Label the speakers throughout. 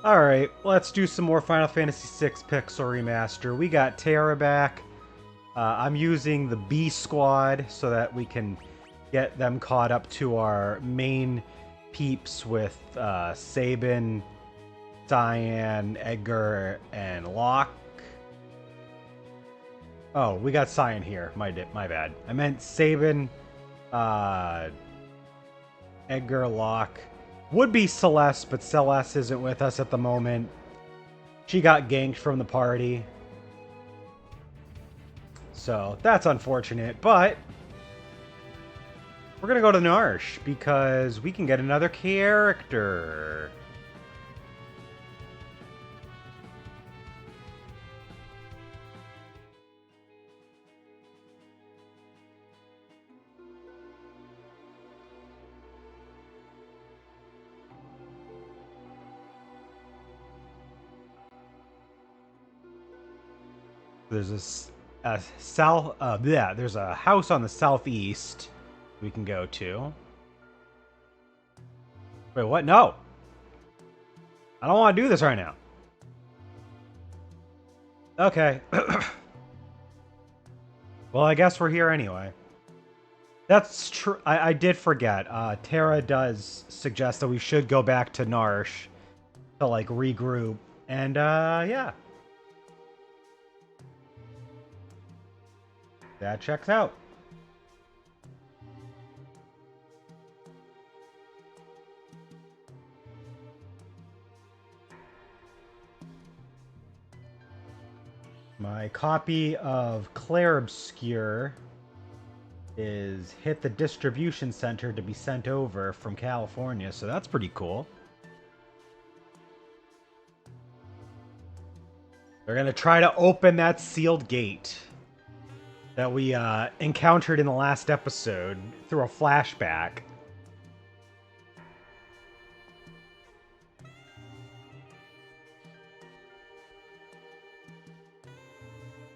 Speaker 1: Alright, let's do some more Final Fantasy VI Pixel Remaster. We got Terra back. I'm using the B squad so that we can get them caught up to our main peeps with Sabin, Cyan, Edgar, and Locke. Oh, we got Cyan here. My bad. I meant Sabin, Edgar, Locke. Would be Celeste, but Celeste isn't with us at the moment. She got ganked from the party. So that's unfortunate, but we're going to go to Narsh because we can get another character. There's there's a house on the southeast we can go to. Wait, what? No. I don't want to do this right now. Okay. Well, I guess we're here anyway. That's true. I did forget. Terra does suggest that we should go back to Narsh to, like, regroup. And, yeah. That checks out. My copy of Claire Obscure is hit the distribution center to be sent over from California, so that's pretty cool. They're going to try to open that sealed gate that we encountered in the last episode through a flashback.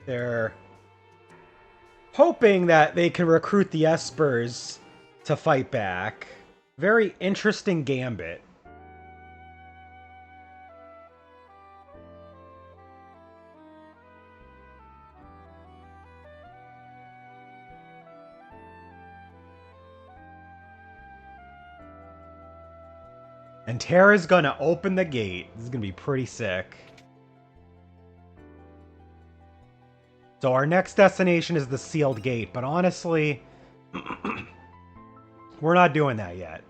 Speaker 1: They're hoping that they can recruit the Espers to fight back. Very interesting gambit. And Terra's gonna open the gate. This is gonna be pretty sick. So our next destination is the sealed gate, but honestly, we're not doing that yet.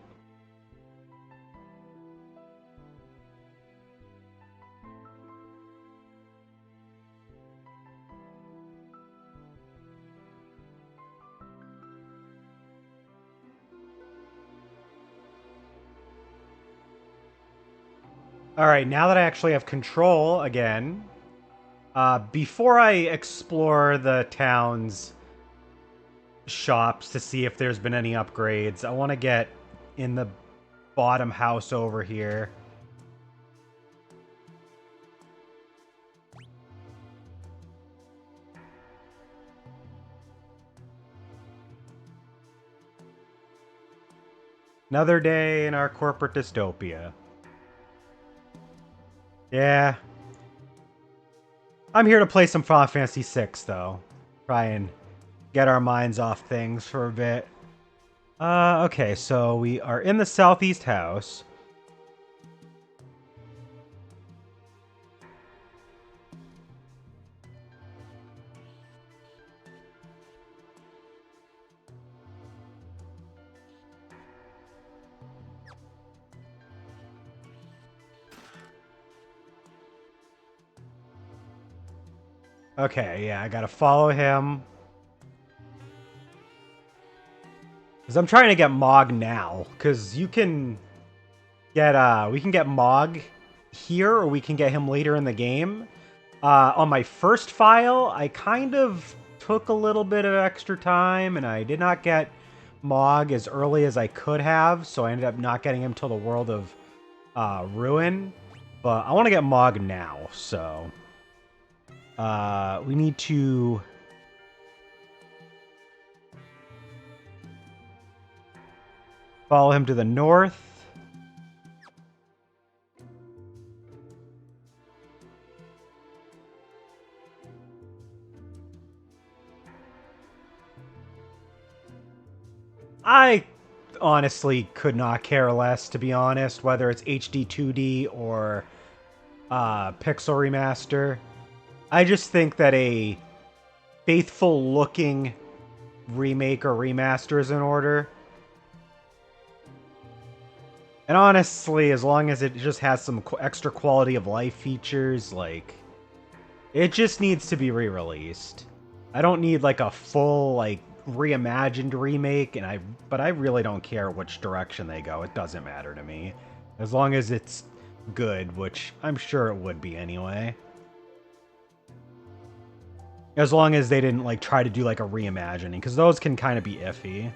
Speaker 1: Alright, now that I actually have control again, before I explore the town's shops to see if there's been any upgrades, I want to get in the bottom house over here. Another day in our corporate dystopia. Yeah. I'm here to play some Final Fantasy VI, though. Try and get our minds off things for a bit. Okay, so we are in the southeast house. Okay, yeah, I gotta follow him. Because I'm trying to get Mog now. Because you can get, we can get Mog here, or we can get him later in the game. On my first file, I kind of took a little bit of extra time, and I did not get Mog as early as I could have, so I ended up not getting him till the World of Ruin. But I want to get Mog now, so... we need to... follow him to the north. I honestly could not care less, to be honest, whether it's HD 2D or pixel remaster. I just think that a faithful looking remake or remaster is in order. And honestly, as long as it just has some extra quality of life features, like, it just needs to be re-released. I don't need like a full like reimagined remake, but I really don't care which direction they go. It doesn't matter to me. As long as it's good, which I'm sure it would be anyway. As long as they didn't like try to do like a reimagining, because those can kind of be iffy.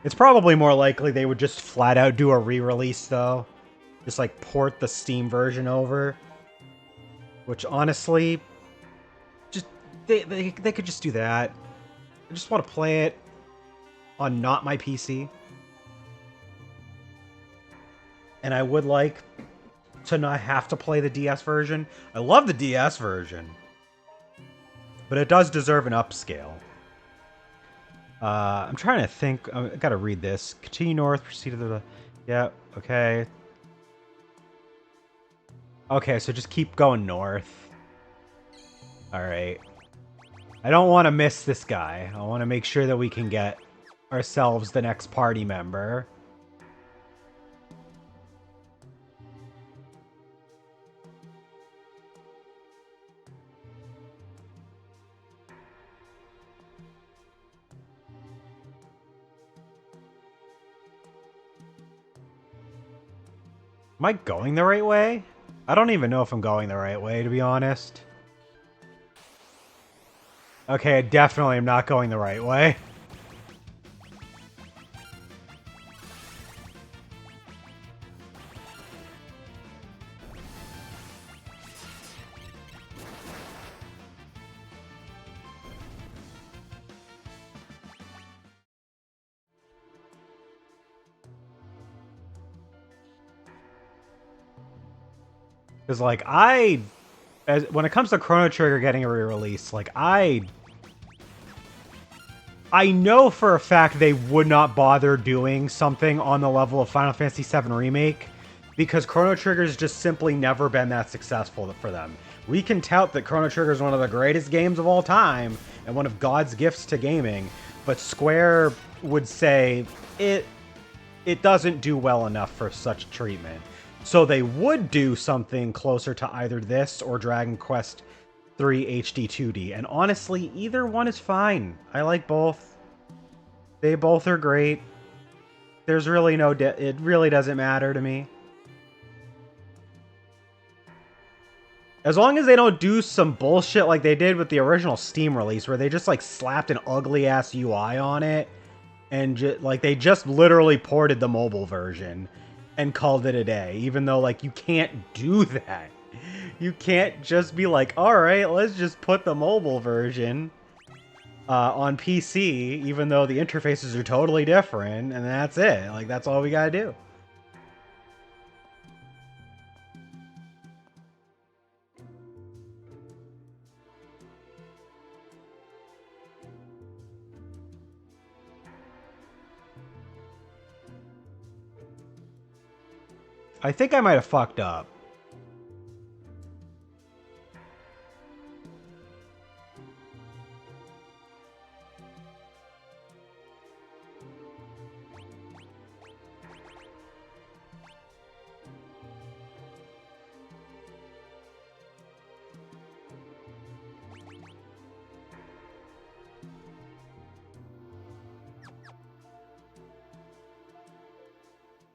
Speaker 1: It's probably more likely they would just flat out do a re-release though. Just like port the Steam version over. Which honestly, just they could just do that. I just want to play it on not my PC. And I would like to not have to play the DS version. I love the DS version. But it does deserve an upscale. I'm trying to think. I gotta read this. Continue north, proceed to the... Yeah, okay. Okay, so just keep going north. Alright. I don't want to miss this guy. I want to make sure that we can get ourselves the next party member. Am I going the right way? I don't even know if I'm going the right way, to be honest. Okay, I definitely am not going the right way. Because, like, when it comes to Chrono Trigger getting a re-release, like, I know for a fact they would not bother doing something on the level of Final Fantasy VII Remake, because Chrono Trigger's just simply never been that successful for them. We can tout that Chrono Trigger is one of the greatest games of all time, and one of God's gifts to gaming, but Square would say it doesn't do well enough for such treatment. So they would do something closer to either this or Dragon Quest III HD 2D. And honestly, either one is fine. I like both. They both are great. There's really no... it really doesn't matter to me. As long as they don't do some bullshit like they did with the original Steam release, where they just, like, slapped an ugly-ass UI on it, and, like, they just literally ported the mobile version and called it a day, even though, like, you can't do that. You can't just be like, alright, let's just put the mobile version on PC, even though the interfaces are totally different, and that's it. Like, that's all we gotta do. I think I might have fucked up.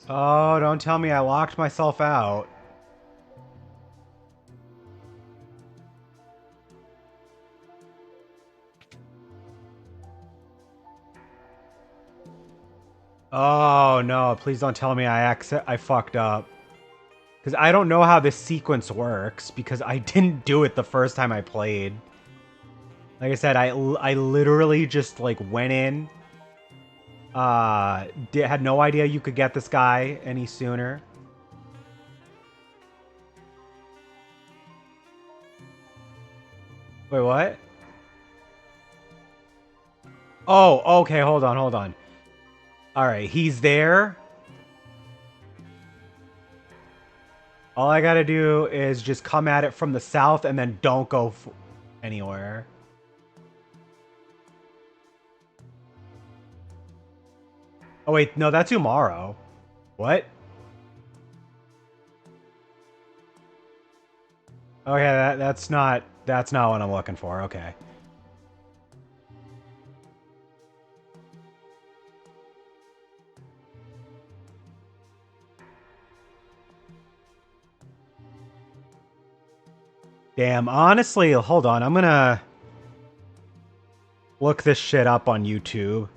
Speaker 1: Oh, don't tell me I locked myself out. Oh, no, please don't tell me I fucked up. Because I don't know how this sequence works, because I didn't do it the first time I played. Like I said, I literally just, like, went in. Had no idea you could get this guy any sooner. Wait, what? Oh, okay, hold on, hold on. Alright, he's there. All I gotta do is just come at it from the south and then don't go anywhere. Oh wait, no, that's Umaro. What? Okay, that's not what I'm looking for. Okay. Damn, honestly, hold on. I'm gonna look this shit up on YouTube.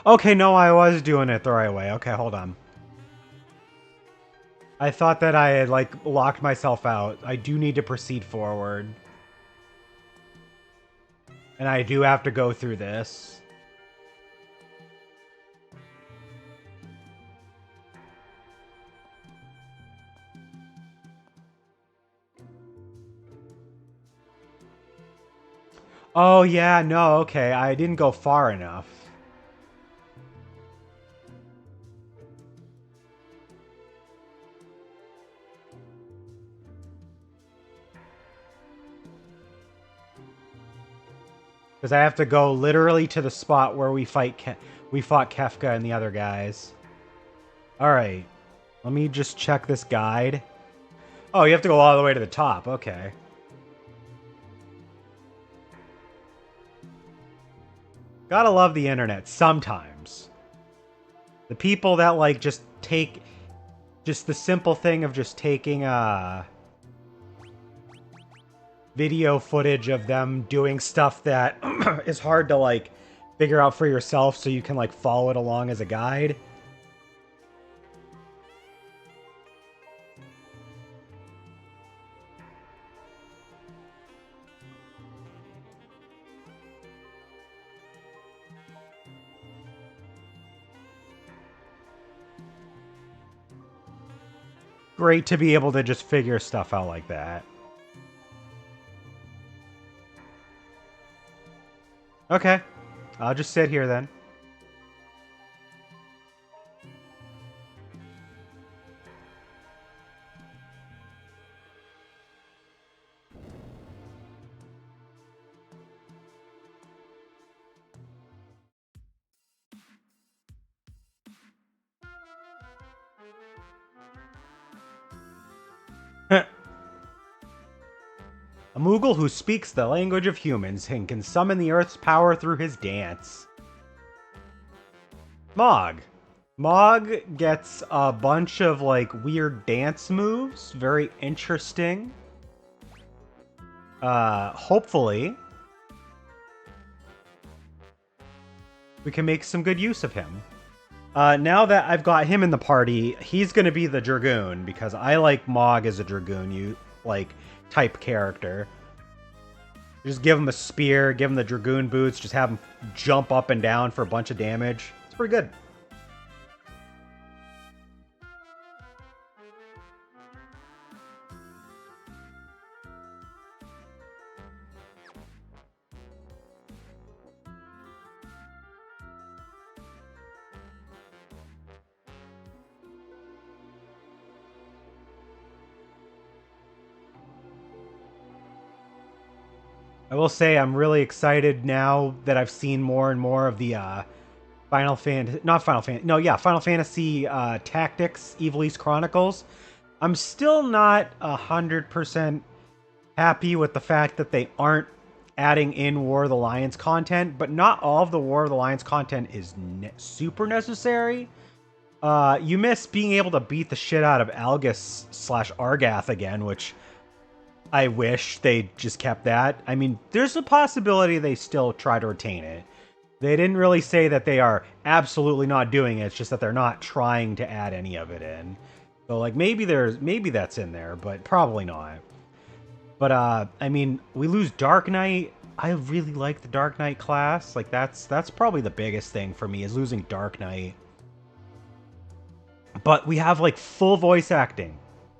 Speaker 1: Okay, no, I was doing it the right way. Okay, hold on. I thought that I had, like, locked myself out. I do need to proceed forward. And I do have to go through this. Oh, yeah, no, okay. I didn't go far enough. Because I have to go literally to the spot where we fought Kefka and the other guys. Alright. Let me just check this guide. Oh, you have to go all the way to the top. Okay. Gotta love the internet sometimes. The people that, like, just take... Just the simple thing of just taking, video footage of them doing stuff that is hard to, like, figure out for yourself so you can, like, follow it along as a guide. Great to be able to just figure stuff out like that. Okay. I'll just sit here then. A Moogle who speaks the language of humans and can summon the Earth's power through his dance. Mog. Mog gets a bunch of, like, weird dance moves. Very interesting. Hopefully we can make some good use of him. Now that I've got him in the party, he's going to be the Dragoon, because I like Mog as a Dragoon, type character. Just give him a spear, give him the Dragoon boots, just have him jump up and down for a bunch of damage. It's pretty good. I will say I'm really excited now that I've seen more and more of the Final Fantasy Tactics Evil East Chronicles. I'm still not 100% happy with the fact that they aren't adding in War of the Lions content, but not all of the War of the Lions content is super necessary. You miss being able to beat the shit out of Algus / Argath again, which I wish they just kept that. I mean, there's a possibility they still try to retain it. They didn't really say that they are absolutely not doing it. It's just that they're not trying to add any of it in. So like maybe that's in there, but probably not. But I mean, we lose Dark Knight. I really like the Dark Knight class. Like that's probably the biggest thing for me is losing Dark Knight. But we have like full voice acting.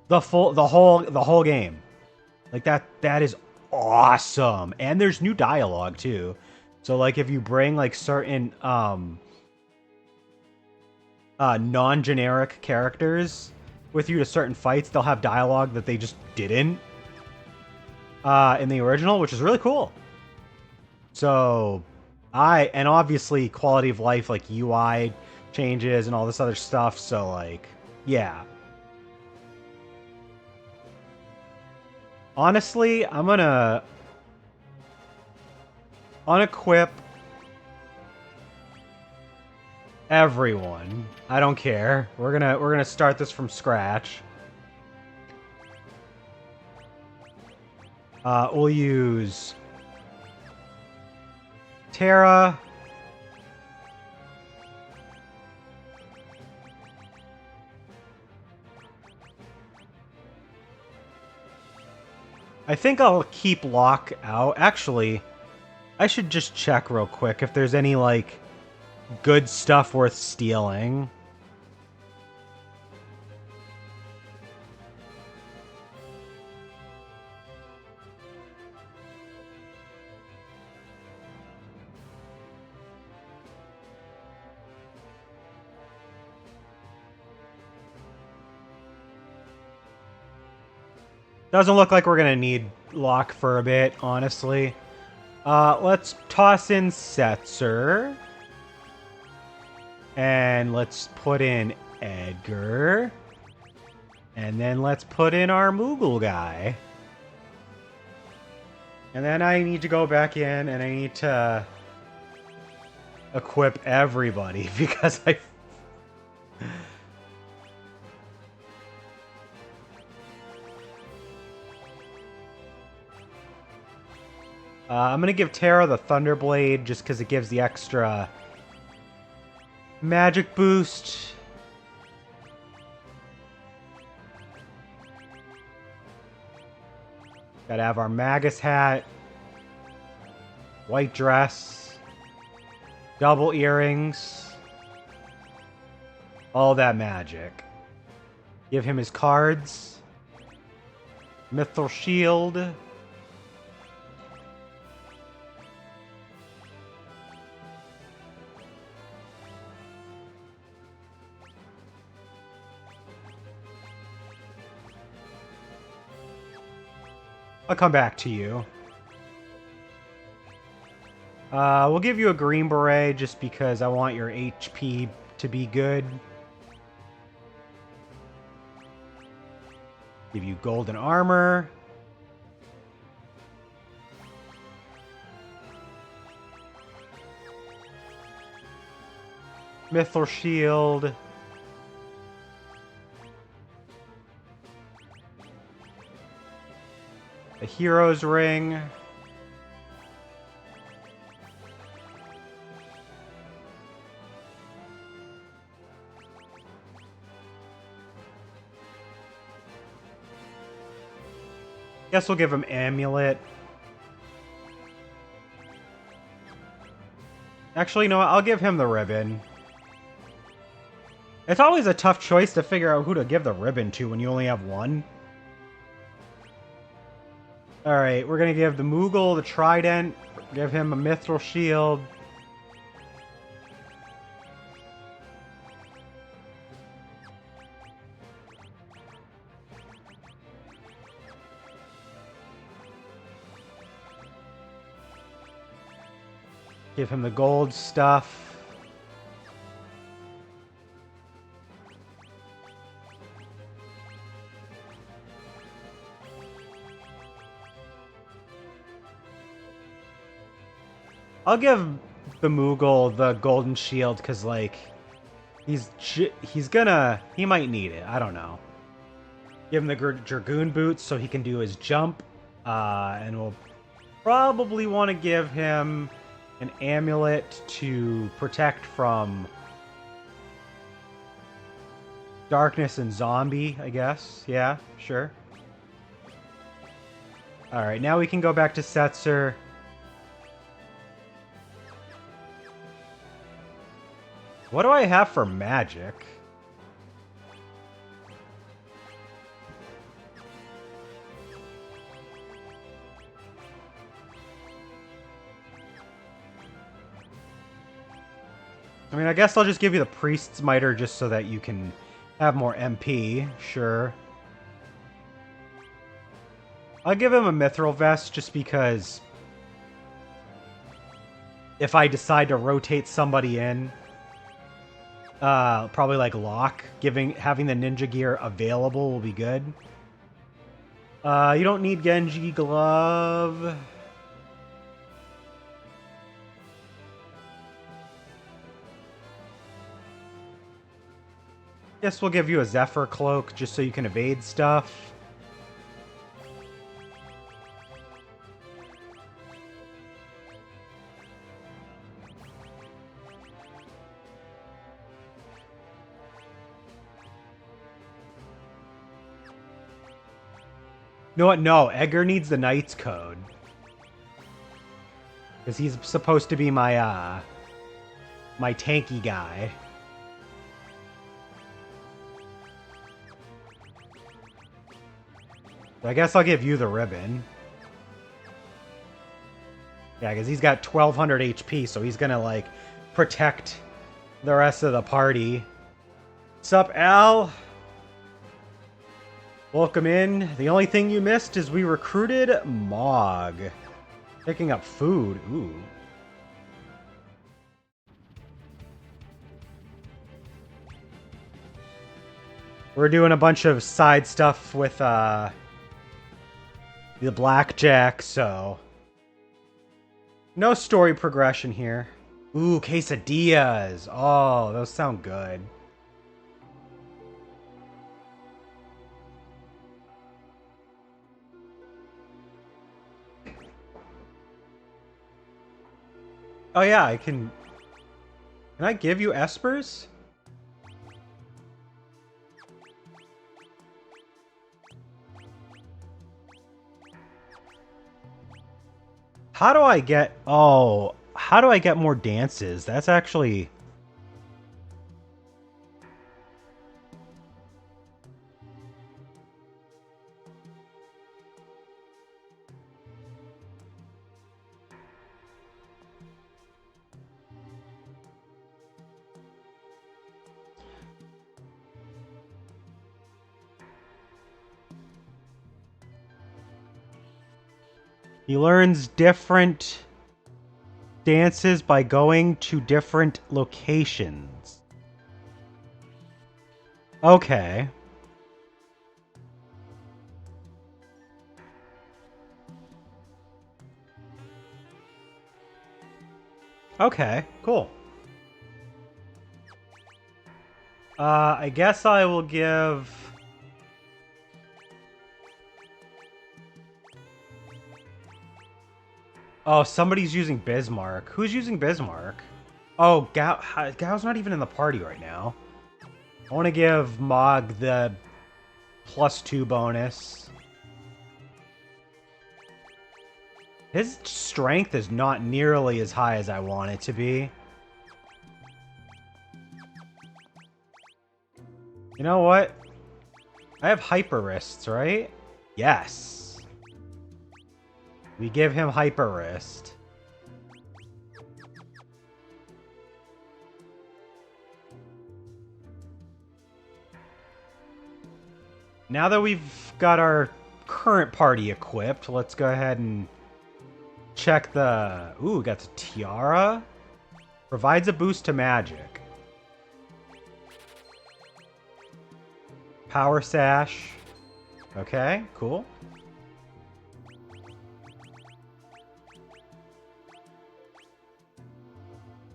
Speaker 1: The whole game. Like that is awesome. And there's new dialogue too. So like if you bring like certain non-generic characters with you to certain fights, they'll have dialogue that they just didn't in the original, which is really cool. So and obviously quality of life, like UI changes and all this other stuff. So like, yeah. Honestly, I'm gonna unequip everyone. I don't care. We're gonna start this from scratch. We'll use Terra. I think I'll keep Locke out. Actually, I should just check real quick if there's any, like, good stuff worth stealing. Doesn't look like we're gonna need Locke for a bit, honestly. Let's toss in Setzer. And let's put in Edgar. And then let's put in our Moogle guy. And then I need to go back in and I need to equip everybody because I'm going to give Terra the Thunderblade just because it gives the extra magic boost. Gotta have our Magus hat. White dress. Double earrings. All that magic. Give him his cards. Mithril shield. I'll come back to you. We'll give you a green beret just because I want your HP to be good. Give you golden armor. Mithril shield. A hero's ring. Guess we'll give him amulet. Actually, no, I'll give him the ribbon. It's always a tough choice to figure out who to give the ribbon to when you only have one. Alright, we're gonna give the Moogle the trident, give him a mithril shield. Give him the gold stuff. I'll give the Moogle the golden shield because, like, he might need it. I don't know. Give him the Dragoon boots so he can do his jump. And we'll probably want to give him an amulet to protect from darkness and zombie, I guess. Yeah, sure. Alright, now we can go back to Setzer. What do I have for magic? I mean, I guess I'll just give you the Priest's Miter just so that you can have more MP. Sure. I'll give him a Mithril Vest just because if I decide to rotate somebody in, probably like Locke, having the ninja gear available will be good. You don't need Genji Glove. Guess we'll give you a Zephyr Cloak just so you can evade stuff. You know what? No, Edgar needs the Knight's Code. Because he's supposed to be my, my tanky guy. So I guess I'll give you the ribbon. Yeah, because he's got 1200 HP, so he's gonna, like, protect the rest of the party. What's up, Al? Welcome in. The only thing you missed is we recruited Mog. Picking up food. Ooh. We're doing a bunch of side stuff with the blackjack, so no story progression here. Ooh, quesadillas. Oh, those sound good. Oh yeah, I can... Can I give you espers? How do I get... Oh, how do I get more dances? That's actually... He learns different dances by going to different locations. Okay. Okay, cool. I guess I will give... Oh, somebody's using Bismarck. Who's using Bismarck? Oh, Gao's not even in the party right now. I want to give Mog the +2 bonus. His strength is not nearly as high as I want it to be. You know what? I have hyper wrists, right? Yes. We give him hyper wrist. Now that we've got our current party equipped, let's go ahead and check the... Ooh, got the tiara. Provides a boost to magic. Power sash. Okay, cool.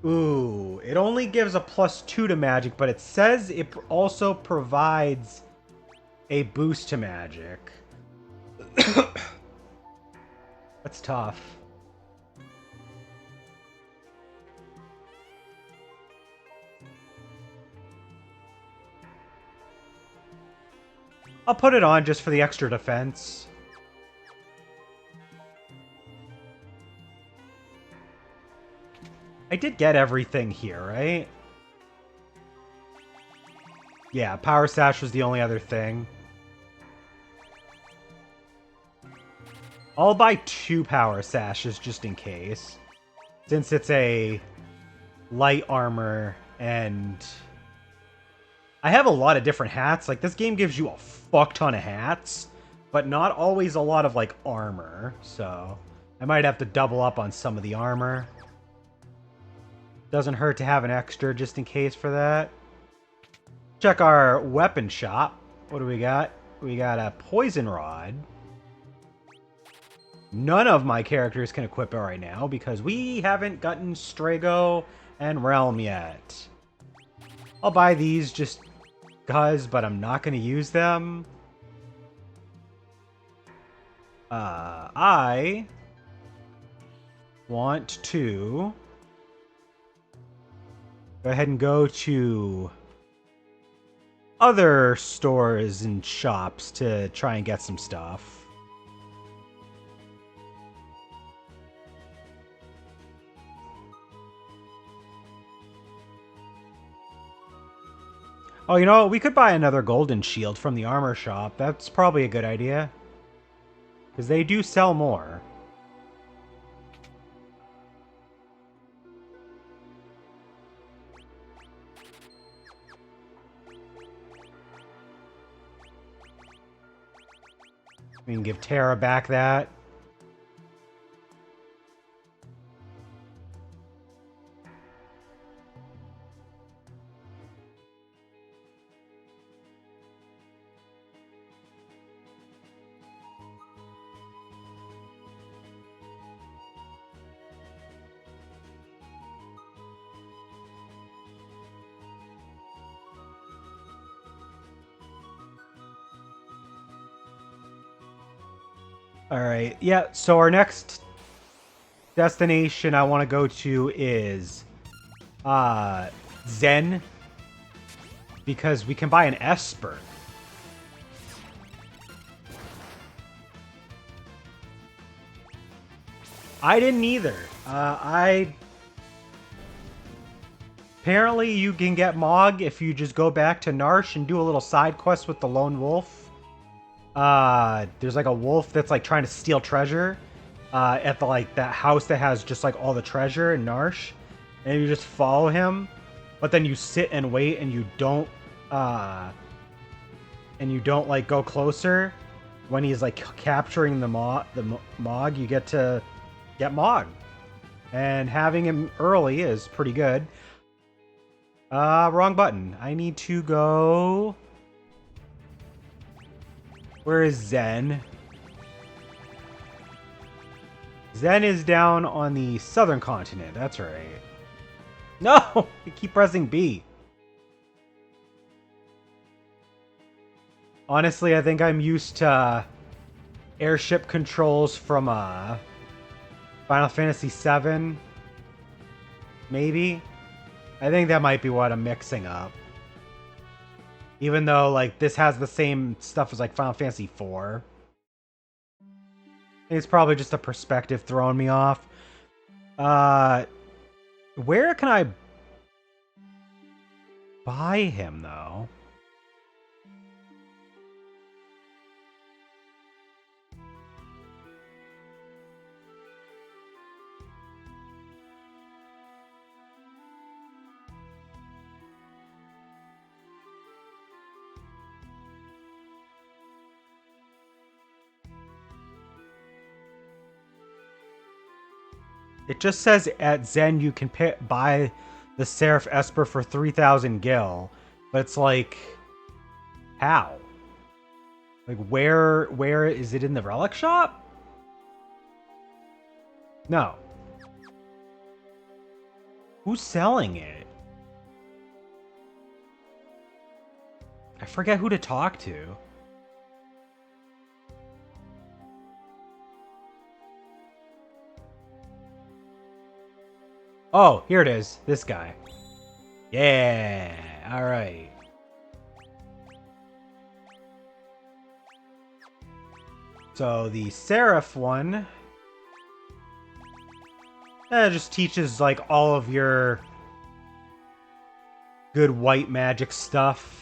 Speaker 1: Ooh, it only gives a +2 to magic, but it says it also provides a boost to magic. That's tough. I'll put it on just for the extra defense. I did get everything here, right? Yeah, Power Sash was the only other thing. I'll buy 2 Power Sashes just in case. Since it's a light armor and... I have a lot of different hats. Like, this game gives you a fuck ton of hats, but not always a lot of, like, armor. So, I might have to double up on some of the armor. Doesn't hurt to have an extra just in case for that. Check our weapon shop. What do we got? We got a poison rod. None of my characters can equip it right now because we haven't gotten Strago and Realm yet. I'll buy these just because, but I'm not going to use them. I want to go ahead and go to other stores and shops to try and get some stuff. Oh, you know what? We could buy another golden shield from the armor shop. That's probably a good idea. Because they do sell more. We can give Terra back that. Alright, yeah, so our next destination I want to go to is Zen, because we can buy an Esper. I didn't either. Apparently you can get Mog if you just go back to Narsh and do a little side quest with the Lone Wolf. There's like a wolf that's like trying to steal treasure at the like that house that has just like all the treasure in Narsh, and you just follow him, but then you sit and wait and you don't like go closer when he's like capturing the Mog. You get to get Mog, and having him early is pretty good. Wrong button. I need to go. Where is Zen? Zen is down on the southern continent. That's right. No! I keep pressing B. Honestly, I think I'm used to airship controls from Final Fantasy VII. Maybe? I think that might be what I'm mixing up. Even though, like, this has the same stuff as, like, Final Fantasy IV. It's probably just a perspective throwing me off. Where can I buy him, though? It just says at Zen you can buy the Seraph Esper for 3,000 gil, but it's like, how? Like, where is it in the relic shop? No. Who's selling it? I forget who to talk to. Oh, here it is. This guy. Yeah. All right. So the Seraph one just teaches like all of your good white magic stuff.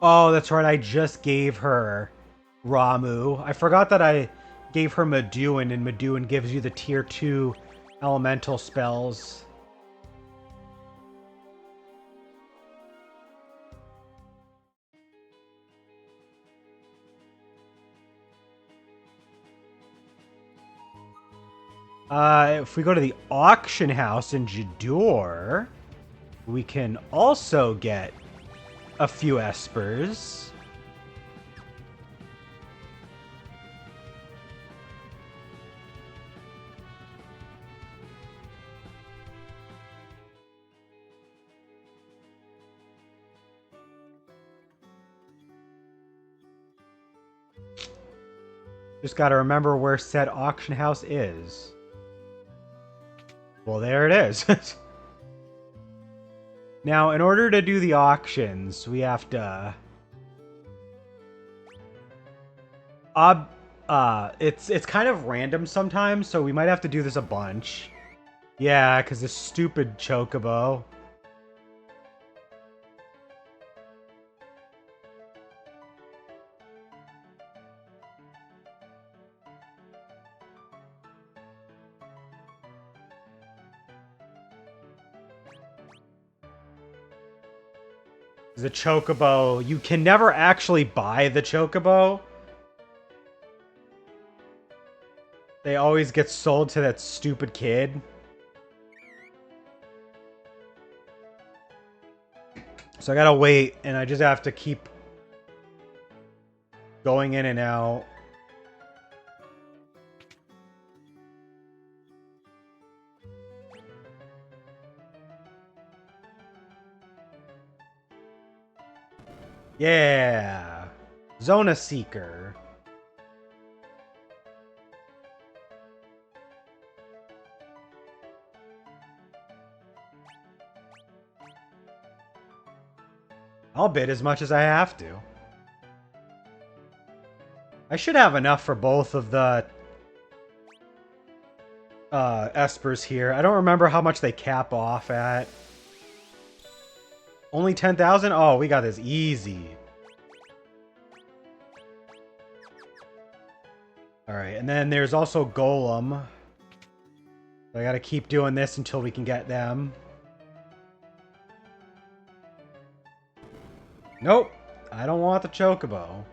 Speaker 1: Oh, that's right. I just gave her Ramu. I forgot that I gave her Meduin, and Meduin gives you the tier 2 elemental spells. If we go to the auction house in Jador, we can also get a few espers. Just gotta remember where said auction house is. Well, there it is. Now, in order to do the auctions, we have to... it's kind of random sometimes, so we might have to do this a bunch. Yeah, because this stupid chocobo. The chocobo, you can never actually buy the chocobo. They always get sold to that stupid kid. So I gotta wait, and I just have to keep going in and out. Yeah. Zona Seeker. I'll bid as much as I have to. I should have enough for both of the espers here. I don't remember how much they cap off at. Only 10,000? Oh, we got this easy. Alright, and then there's also Golem. I gotta keep doing this until we can get them. Nope. I don't want the chocobo.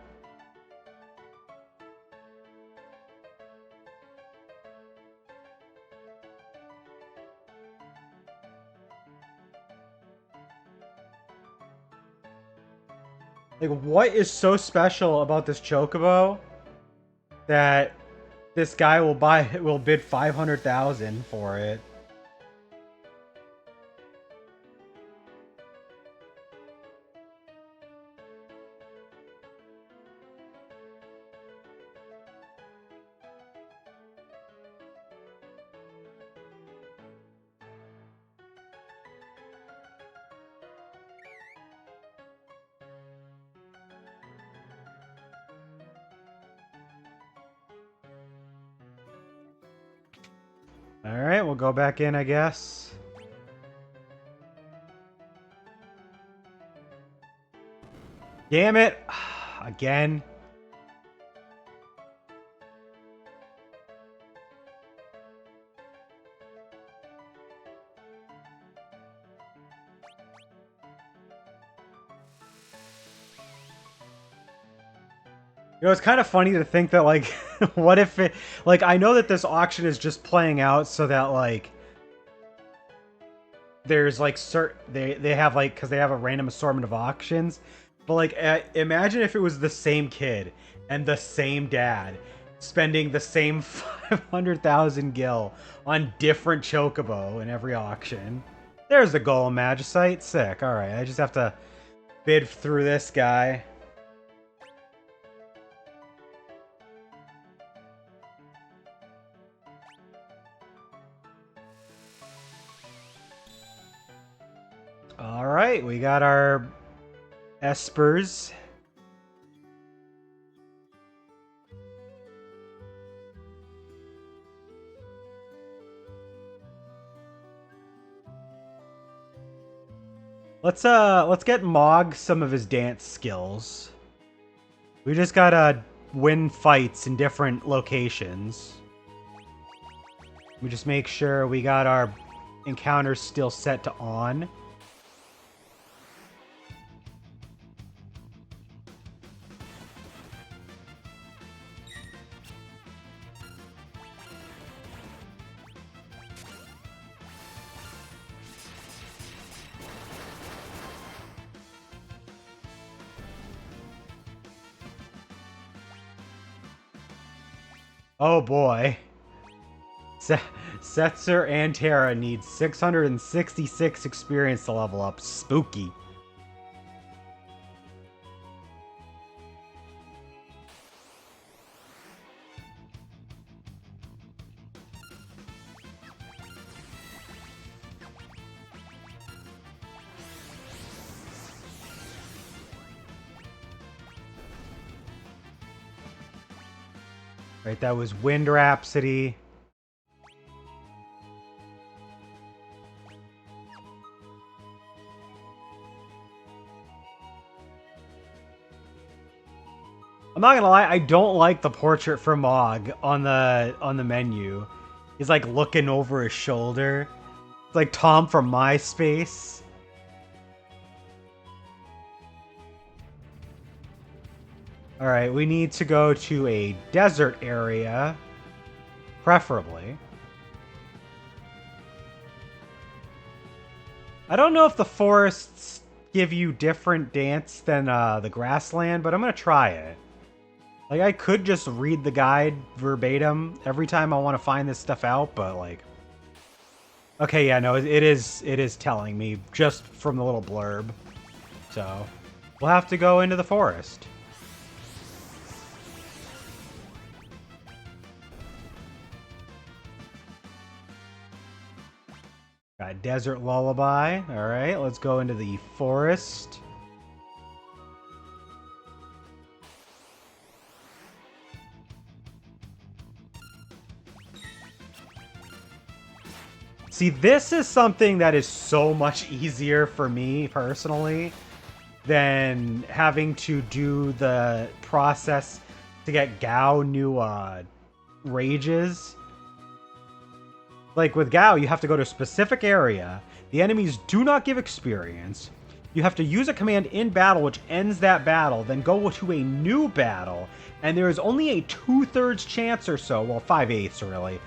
Speaker 1: Like, what is so special about this chocobo that this guy will bid 500,000 for it? Alright, we'll go back in, I guess. Damn it! Again. You know, it's kind of funny to think that, like, what if it... Like, I know that this auction is just playing out so that, like... there's like they have like because they have a random assortment of auctions, but like imagine if it was the same kid and the same dad spending the same 500,000 gil on different chocobo in every auction. There's the golem magicite. Sick. All right, I just have to bid through this guy. All right, we got our espers. Let's get Mog some of his dance skills. We just gotta win fights in different locations. We just make sure we got our encounters still set to on. Oh boy. Setzer and Terra need 666 experience to level up. Spooky. Right, that was Wind Rhapsody. I'm not gonna lie, I don't like the portrait for Mog on the menu. He's like looking over his shoulder. It's like Tom from MySpace. Alright, we need to go to a desert area. Preferably. I don't know if the forests give you different dance than the grassland, but I'm gonna try it. Like, I could just read the guide verbatim every time I want to find this stuff out, but, like... Okay, yeah, no, it is telling me just from the little blurb. So, we'll have to go into the forest. Got Desert Lullaby. Alright, let's go into the forest. See, this is something that is so much easier for me, personally, than having to do the process to get Gao new rages. Like, with Gao, you have to go to a specific area. The enemies do not give experience. You have to use a command in battle, which ends that battle, then go to a new battle, and there is only a 2/3 chance or so, well, 5/8 really,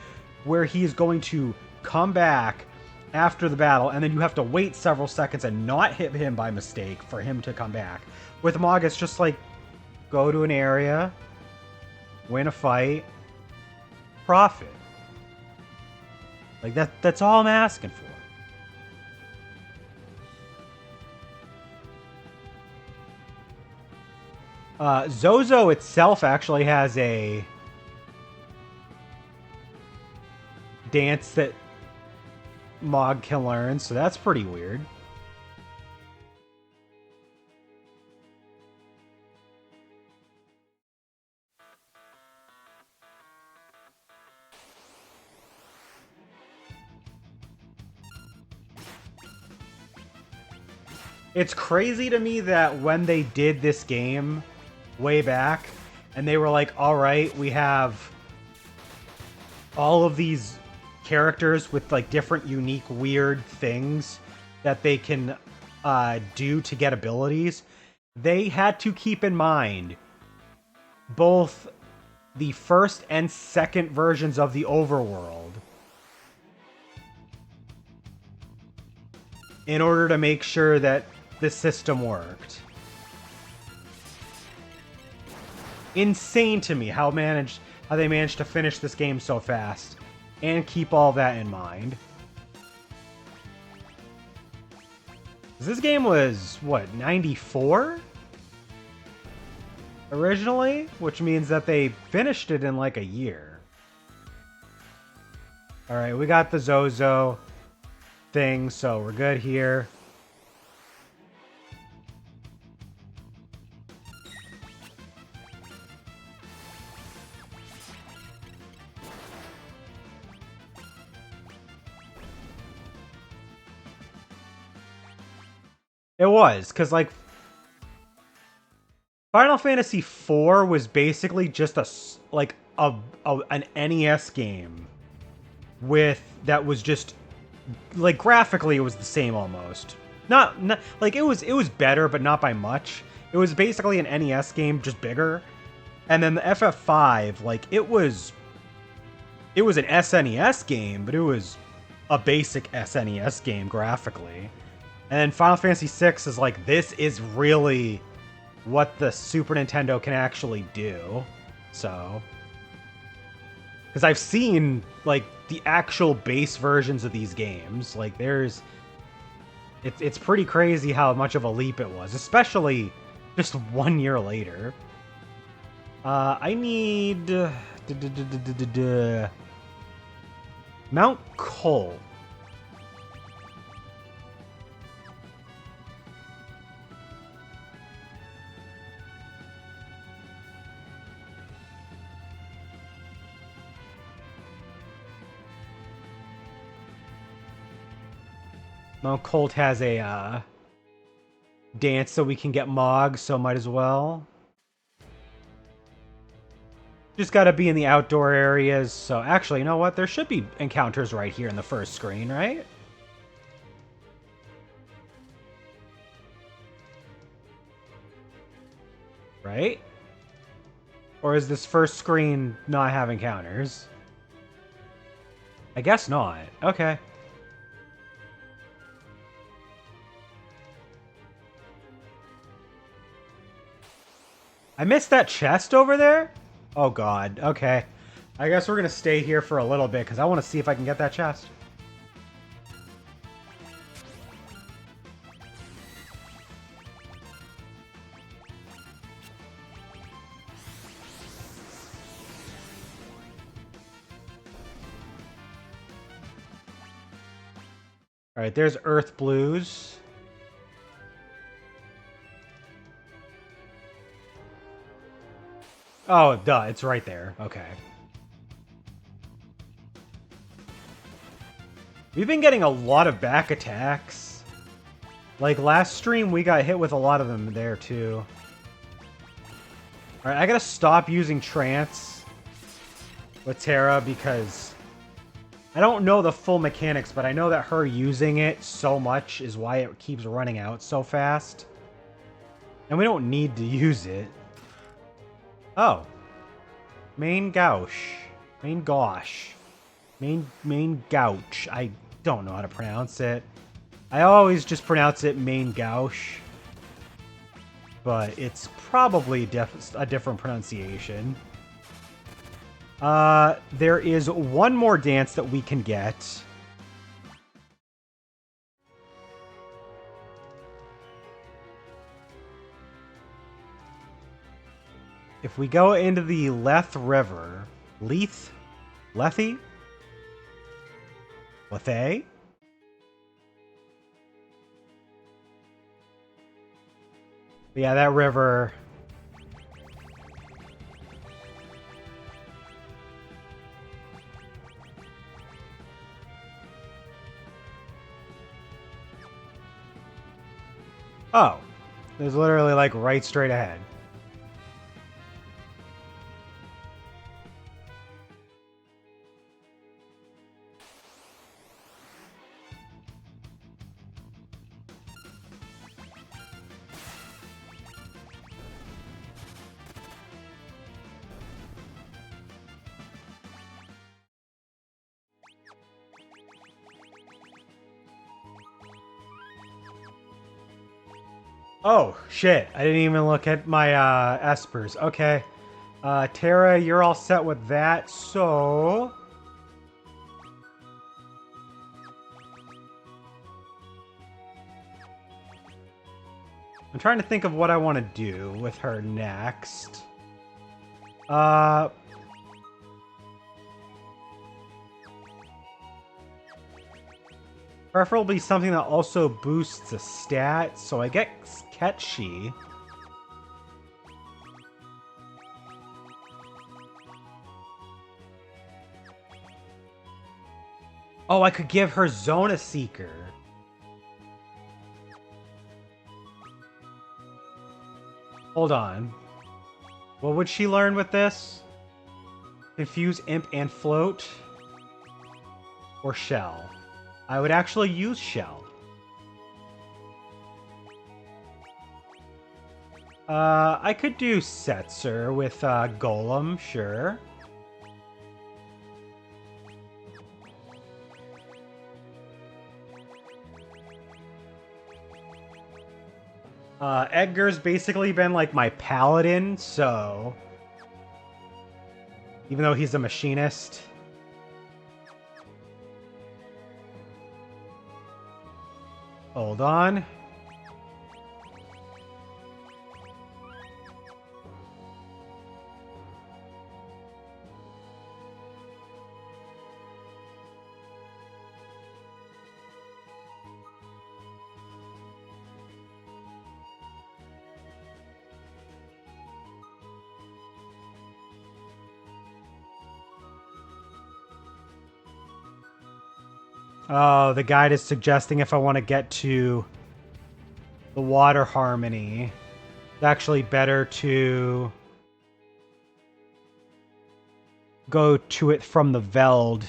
Speaker 1: where he is going to come back after the battle, and then you have to wait several seconds and not hit him by mistake for him to come back. With Mog, it's just like, go to an area, win a fight, profit. Like, that's all I'm asking for. Zozo itself actually has a dance that Mog can learn, so that's pretty weird. It's crazy to me that when they did this game way back, and they were like, alright, we have all of these characters with like different unique weird things that they can do to get abilities, they had to keep in mind both the first and second versions of the overworld. in order to make sure that the system worked. Insane to me how they managed to finish this game so fast and keep all that in mind. This game was, what, 94? Originally? Which means that they finished it in like a year. Alright, we got the Zozo thing, so we're good here. It was, because, like, Final Fantasy IV was basically just an NES game that was just, like, graphically it was the same almost. Not like, it was better, but not by much. It was basically an NES game, just bigger. And then the FF5, like, it was an SNES game, but it was a basic SNES game graphically. And then Final Fantasy VI is like, this is really what the Super Nintendo can actually do. So, because I've seen, like, the actual base versions of these games. Like, it's pretty crazy how much of a leap it was, especially just 1 year later. I need Mount Cole. Mount Colt has a dance so we can get Mog, so might as well. Just gotta be in the outdoor areas, so actually, you know what? There should be encounters right here in the first screen, right? Right? Or is this first screen not have encounters? I guess not. Okay. I missed that chest over there? Oh god, okay. I guess we're gonna stay here for a little bit, because I want to see if I can get that chest. Alright, there's Earth Blues. Oh, duh, it's right there. Okay. We've been getting a lot of back attacks. Like, last stream, we got hit with a lot of them there, too. Alright, I gotta stop using Trance with Terra because I don't know the full mechanics, but I know that her using it so much is why it keeps running out so fast. And we don't need to use it. Oh. Main Gauche. Main Gauche. Main Gouch. I don't know how to pronounce it. I always just pronounce it Main Gauche. But it's probably a different pronunciation. There is one more dance that we can get. If we go into the Lethe River, Lethe? Lethe? Lethe? Yeah, that river. Oh. There's literally, like, right straight ahead. Oh, shit. I didn't even look at my espers. Okay. Tara, you're all set with that, so... I'm trying to think of what I want to do with her next. Preferably something that also boosts a stat, so I guess Ketchi. Oh, I could give her Zona Seeker. Hold on. What would she learn with this? Confuse, Imp, and Float? Or Shell? I would actually use Shell. I could do Setzer with Golem, sure. Edgar's basically been like my paladin, so... Even though he's a machinist. Hold on. Oh, the guide is suggesting if I want to get to the water harmony, it's actually better to go to it from the Veld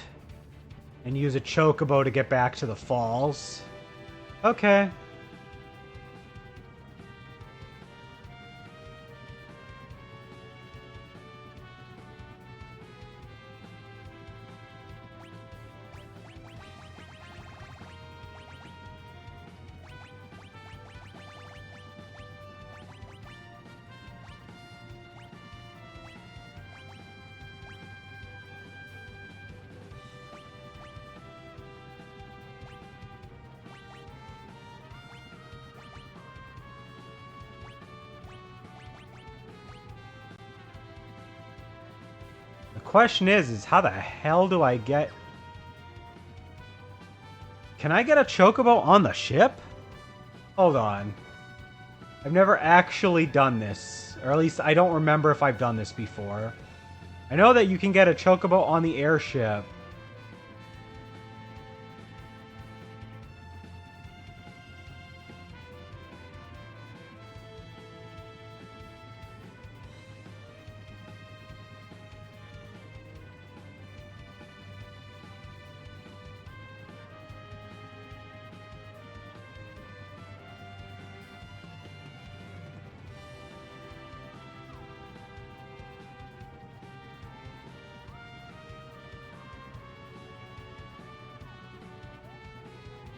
Speaker 1: and use a chocobo to get back to the falls. Okay. The question is how the hell do I get... Can I get a chocobo on the ship? Hold on. I've never actually done this. Or at least I don't remember if I've done this before. I know that you can get a chocobo on the airship.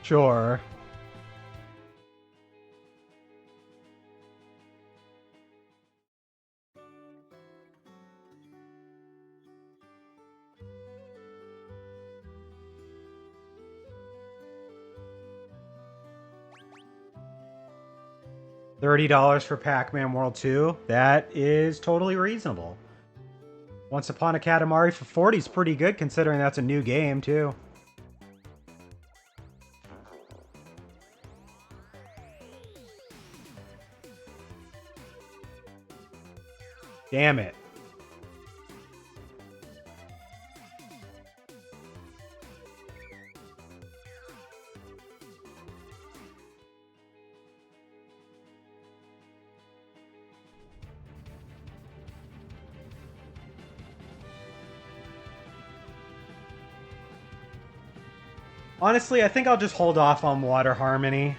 Speaker 1: Sure. $30 for Pac-Man World 2. That is totally reasonable. Once Upon a Katamari for 40 is pretty good considering that's a new game too. Damn it. Honestly, I think I'll just hold off on Water Harmony.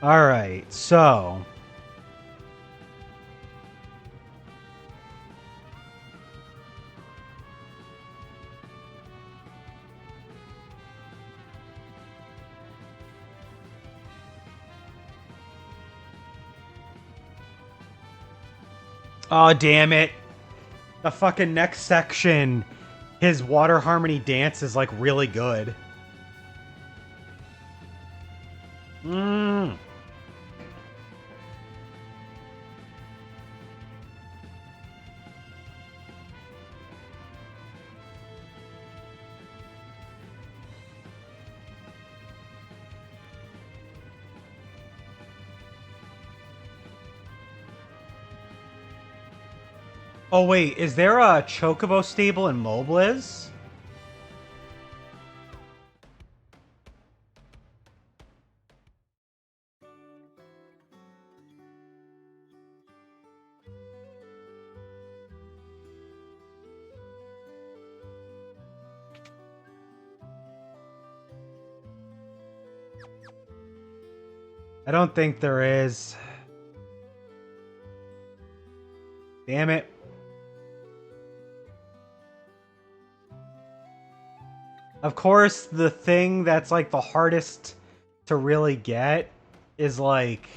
Speaker 1: All right, so oh damn it. The fucking next section, his water harmony dance is like really good. Mmm. Oh wait, is there a Chocobo stable in Mobliz? I don't think there is. Damn it. Of course, the thing that's like the hardest to really get is like...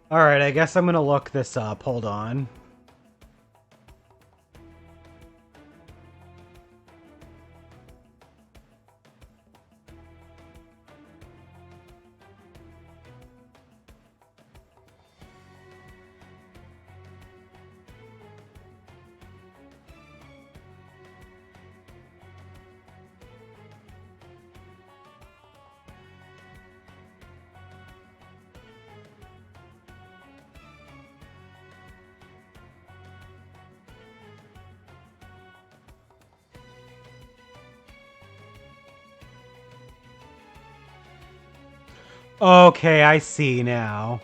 Speaker 1: Alright, I guess I'm gonna look this up. Hold on. Okay, I see now.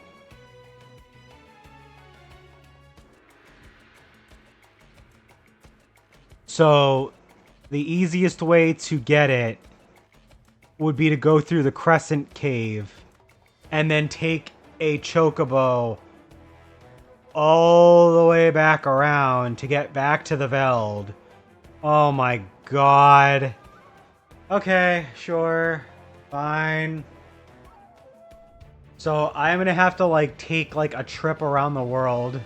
Speaker 1: So, the easiest way to get it would be to go through the Crescent Cave and then take a Chocobo all the way back around to get back to the Veld. Oh my god. Okay, sure. Fine. So I'm gonna have to like take like a trip around the world.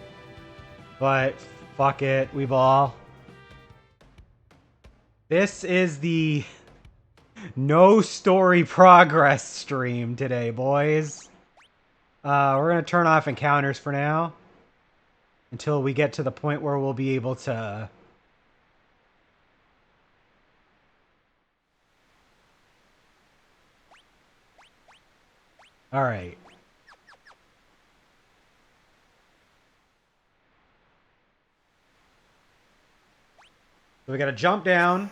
Speaker 1: But fuck it, we ball. This is the no story progress stream today, boys. We're gonna turn off encounters for now. Until we get to the point where we'll be able to... Alright. So we gotta jump down,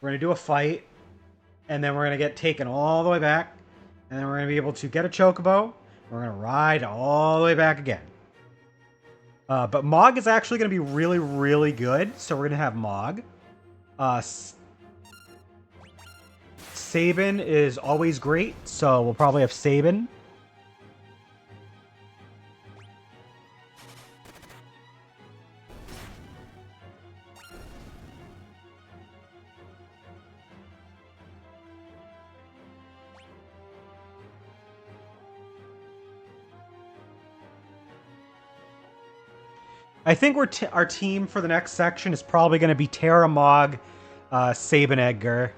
Speaker 1: we're gonna do a fight, and then we're gonna get taken all the way back, and then we're gonna be able to get a Chocobo, we're gonna ride all the way back again. But Mog is actually gonna be really, really good, so we're gonna have Mog. Sabin is always great, so we'll probably have Sabin. I think our team for the next section is probably going to be Terra Mog, Sabin Edgar.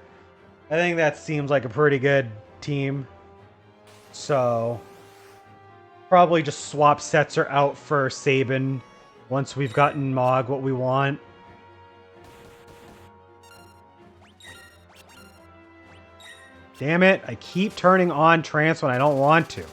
Speaker 1: I think that seems like a pretty good team. So, probably just swap Setzer out for Sabin once we've gotten Mog what we want. Damn it, I keep turning on trance when I don't want to.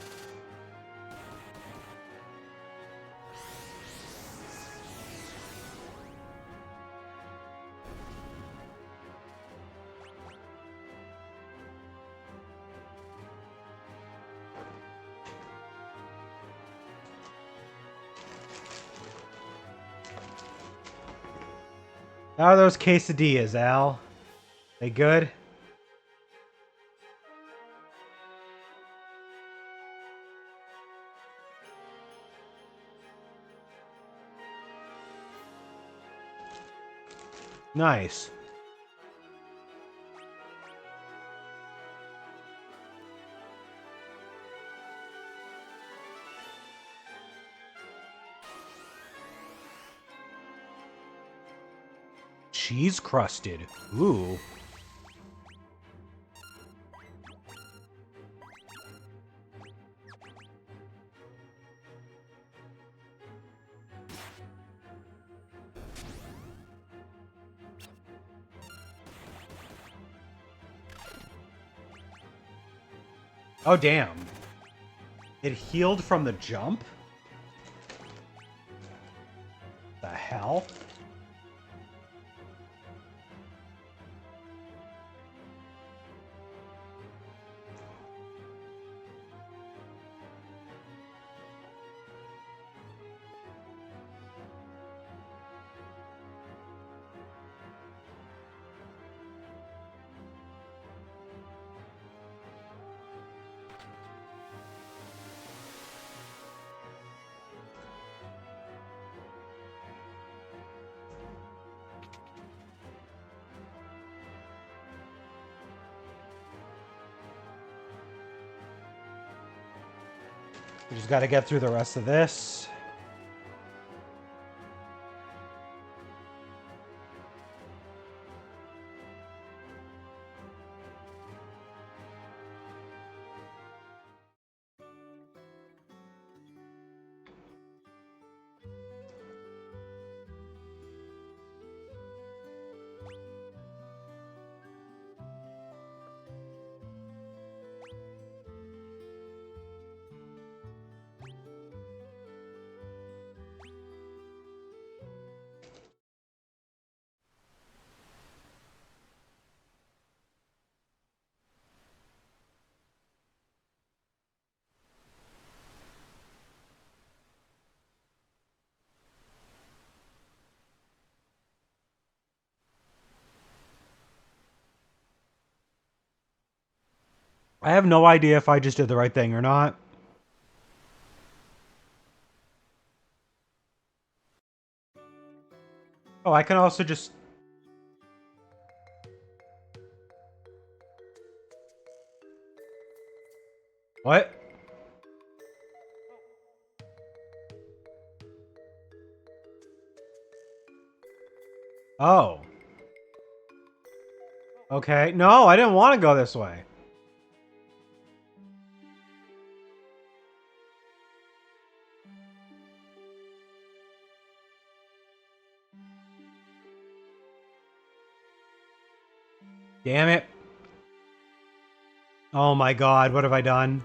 Speaker 1: How are those quesadillas, Al? They good? Nice. Cheese crusted. Ooh. Oh, damn. It healed from the jump? The hell? We just gotta get through the rest of this. I have no idea if I just did the right thing or not. Oh, I can also just... What? Oh. Okay. No, I didn't want to go this way. Damn it. Oh my god, what have I done?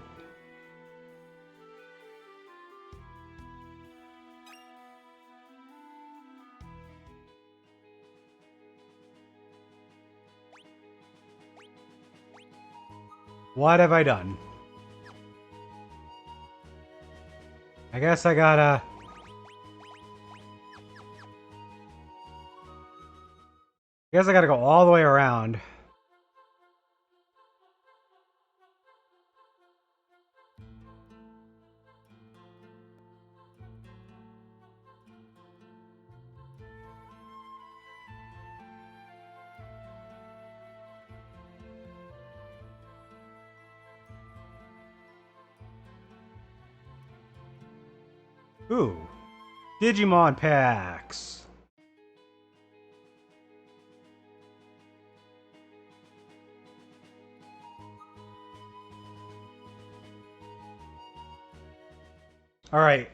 Speaker 1: What have I done? I guess I gotta... I guess I gotta go all the way around. Ooh. Digimon packs. Alright.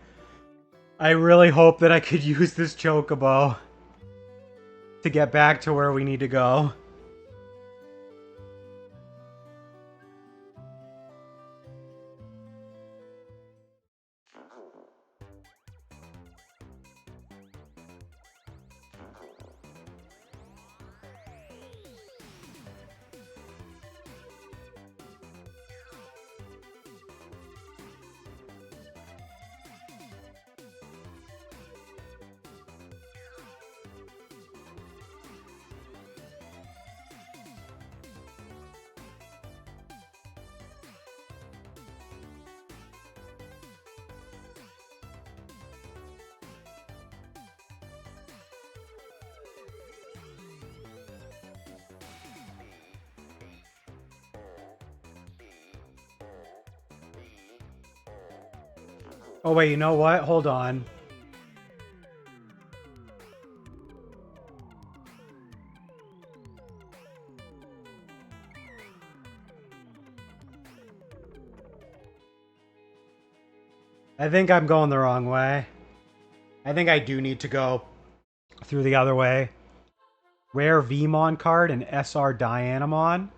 Speaker 1: I really hope that I could use this chocobo to get back to where we need to go. Oh, wait, you know what? Hold on. I think I'm going the wrong way. I think I do need to go through the other way. Rare Vmon card and SR Dianamon.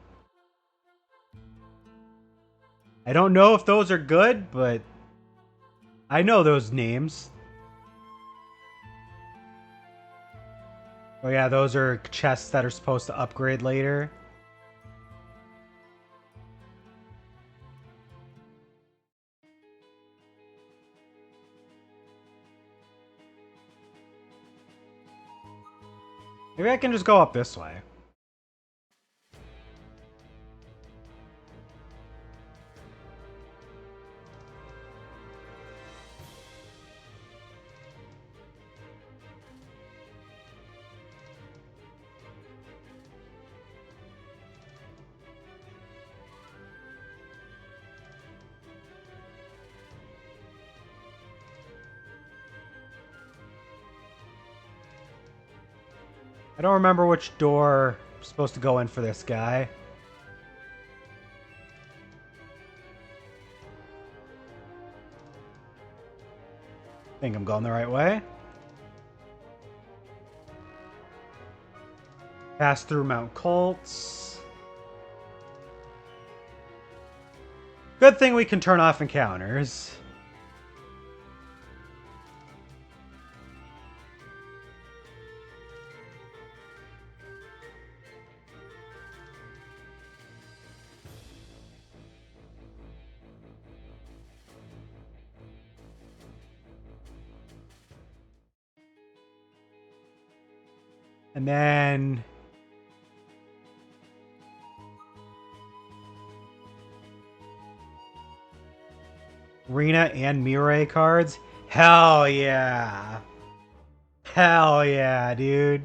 Speaker 1: I don't know if those are good, but I know those names. Oh yeah, those are chests that are supposed to upgrade later. Maybe I can just go up this way. I don't remember which door I'm supposed to go in for this guy. I think I'm going the right way. Pass through Mount Colts. Good thing we can turn off encounters. And then Rena and Mirai cards. Hell yeah. Hell yeah, dude.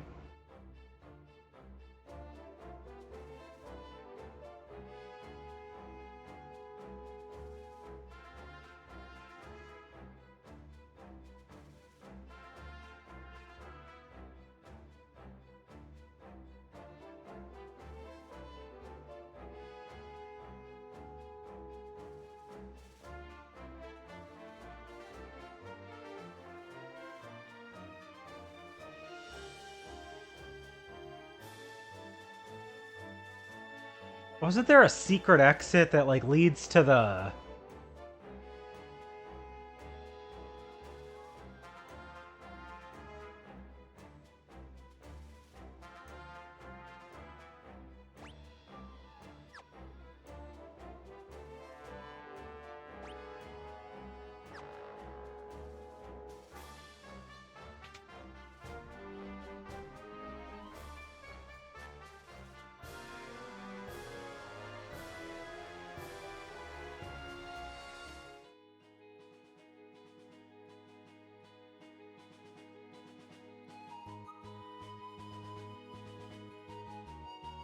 Speaker 1: Wasn't there a secret exit that like leads to the...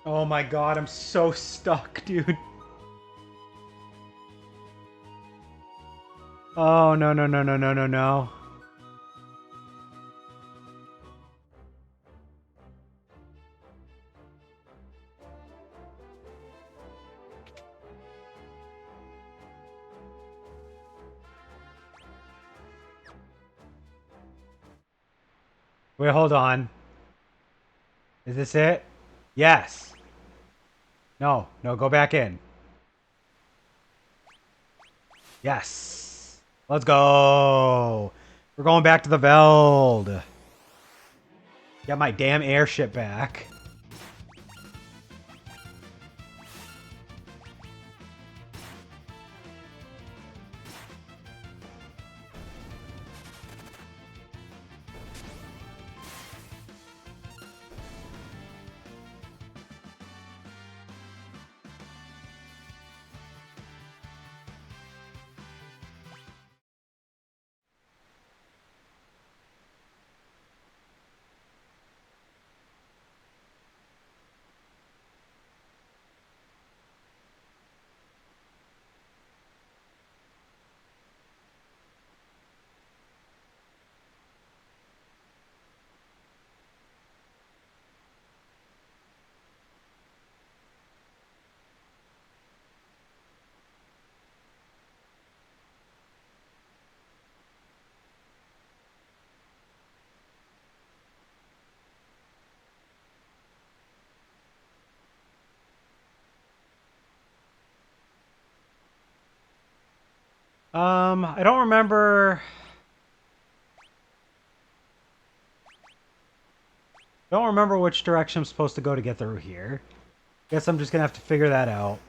Speaker 1: Oh my god, I'm so stuck, dude. Oh, no, no, no, no, no, no, no. Wait, hold on. Is this it? Yes. No, no, go back in. Yes. Let's go. We're going back to the Veld. Get my damn airship back. I don't remember. Don't remember which direction I'm supposed to go to get through here. Guess I'm just gonna have to figure that out.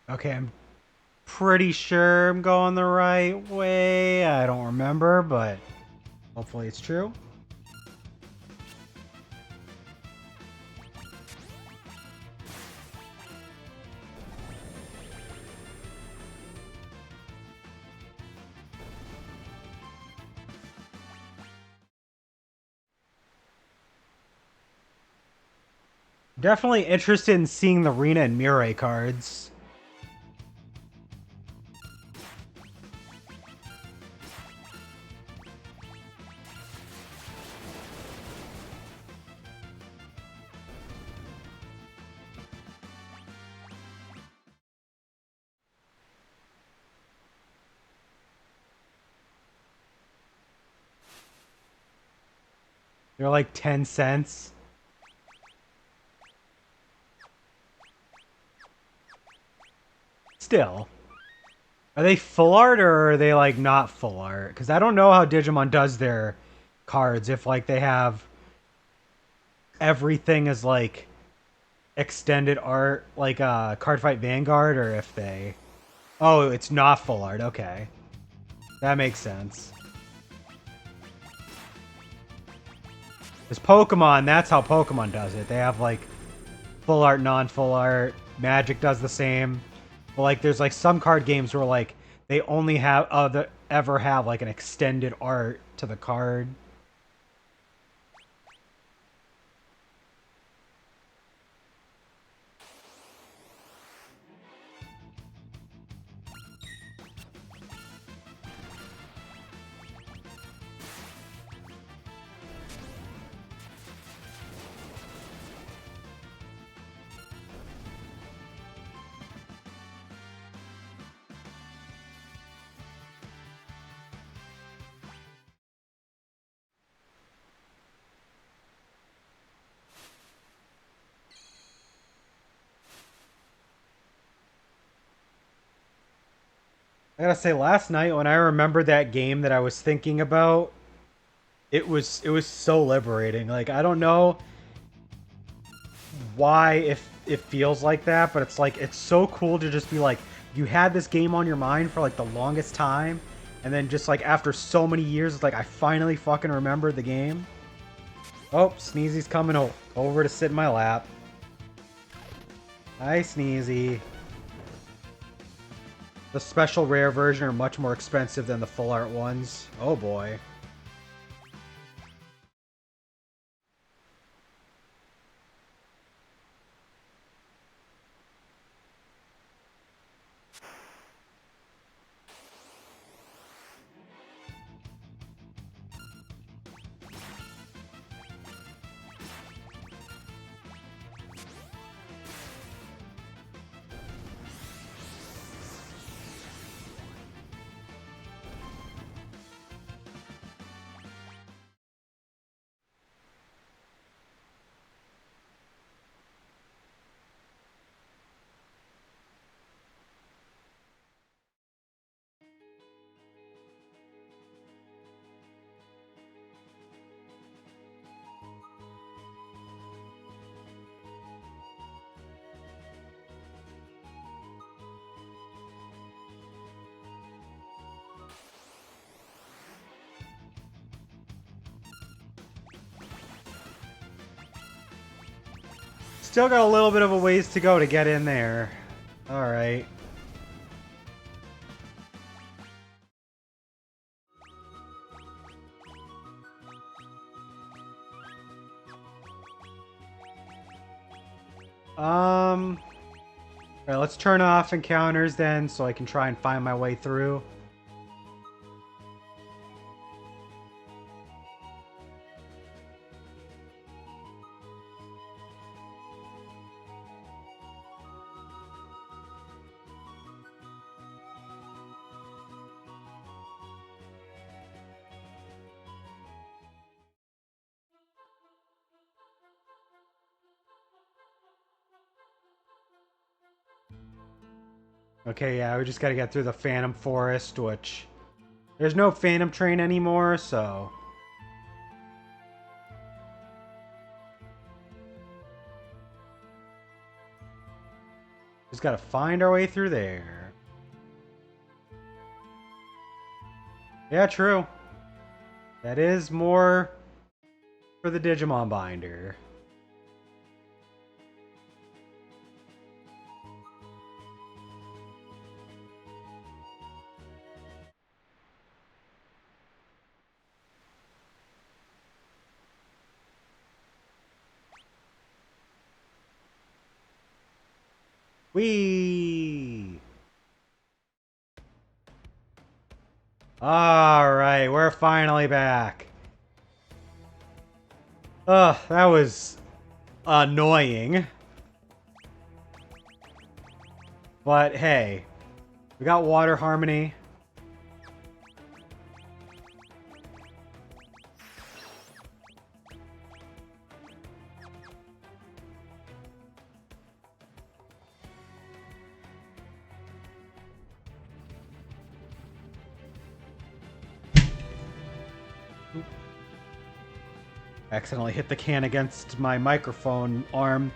Speaker 1: Okay, I'm pretty sure I'm going the right way. I don't remember, but hopefully it's true. Definitely interested in seeing the Rena and Mirai cards. They're like 10 cents. Still. Are they full art or are they like not full art? Because I don't know how Digimon does their cards. If like they have everything as like extended art, like Cardfight Vanguard, or if they... Oh, it's not full art. Okay. That makes sense. It's Pokemon. That's how Pokemon does it. They have like full art, non-full art. Magic does the same. But like, there's like some card games where like they only have ever have like an extended art to the card. I gotta say, last night when I remembered that game that I was thinking about, it was so liberating. Like I don't know why if it feels like that, but it's like it's so cool to just be like you had this game on your mind for like the longest time, and then just like after so many years, it's like I finally fucking remembered the game. Oh, Sneezy's coming over to sit in my lap. Hi, Sneezy. The special rare version are much more expensive than the full art ones. Oh boy. still got a little bit of a ways to go to get in there. Alright. Alright, let's turn off encounters then so I can try and find my way through. Okay, yeah, we just gotta get through the Phantom Forest, which... There's no Phantom Train anymore, so... Just gotta find our way through there. Yeah, true. That is more for the Digimon binder. Whee! Alright, we're finally back. Ugh, that was annoying. But hey, we got Water Harmony. Accidentally hit the can against my microphone arm.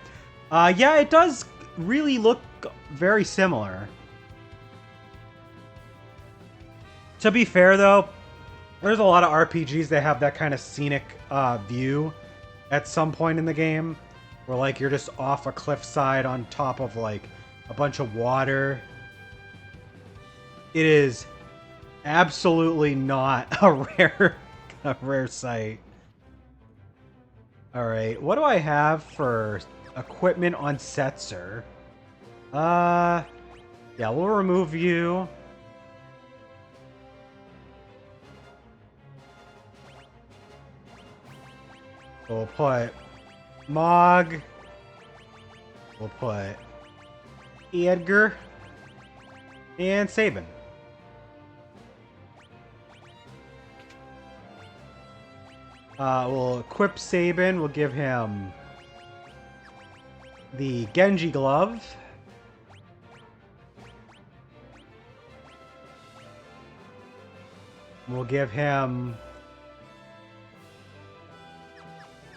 Speaker 1: Yeah, it does really look very similar. To be fair, though, there's a lot of RPGs that have that kind of scenic view at some point in the game, where like you're just off a cliffside on top of like a bunch of water. It is absolutely not a rare sight. Alright, what do I have for equipment on Setzer? Yeah, we'll remove you. So we'll put Mog. We'll put Edgar. And Sabin. We'll equip Sabin. We'll give him the Genji glove. We'll give him...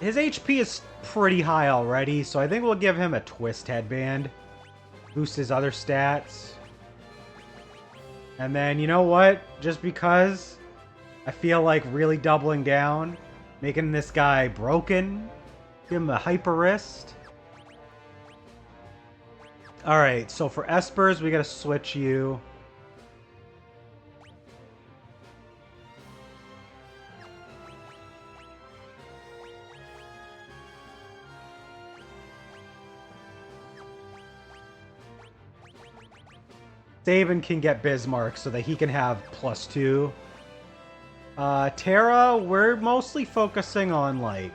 Speaker 1: His HP is pretty high already, so I think we'll give him a twist headband. Boost his other stats. And then, you know what? Just because I feel like really doubling down, making this guy broken, give him a hyper wrist. Alright, so for Espers, we gotta switch you. Sabin can get Bismarck so that he can have +2. Terra, we're mostly focusing on, like...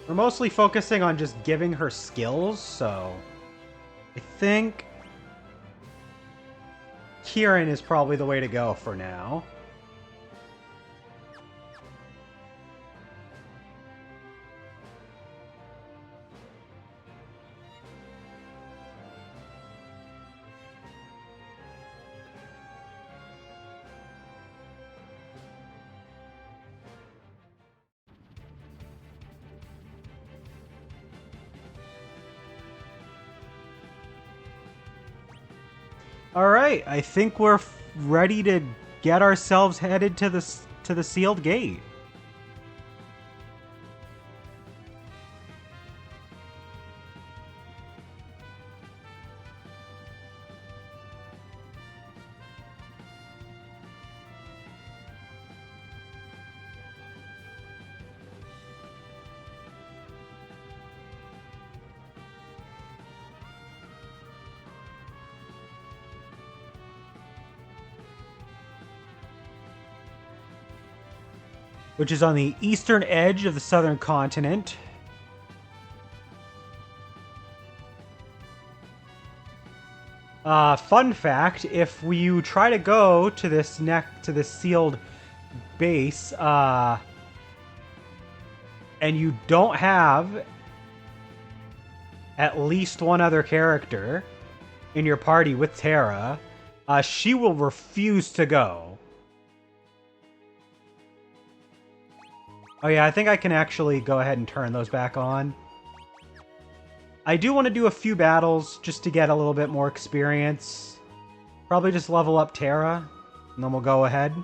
Speaker 1: We're mostly focusing on just giving her skills, so... I think... Kieran is probably the way to go for now. Alright, I think we're ready to get ourselves headed to the sealed gate. Which is on the eastern edge of the southern continent. Fun fact: if you try to go to this sealed base, and you don't have at least one other character in your party with Terra, she will refuse to go. Oh yeah, I think I can actually go ahead and turn those back on. I do want to do a few battles just to get a little bit more experience. Probably just level up Terra, and then we'll go ahead.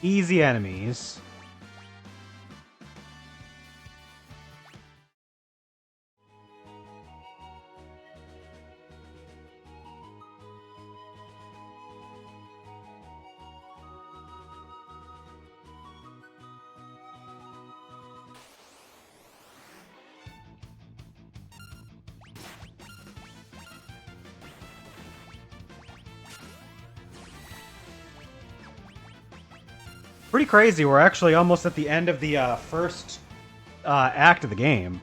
Speaker 1: Easy enemies. Pretty crazy. We're actually almost at the end of the first act of the game.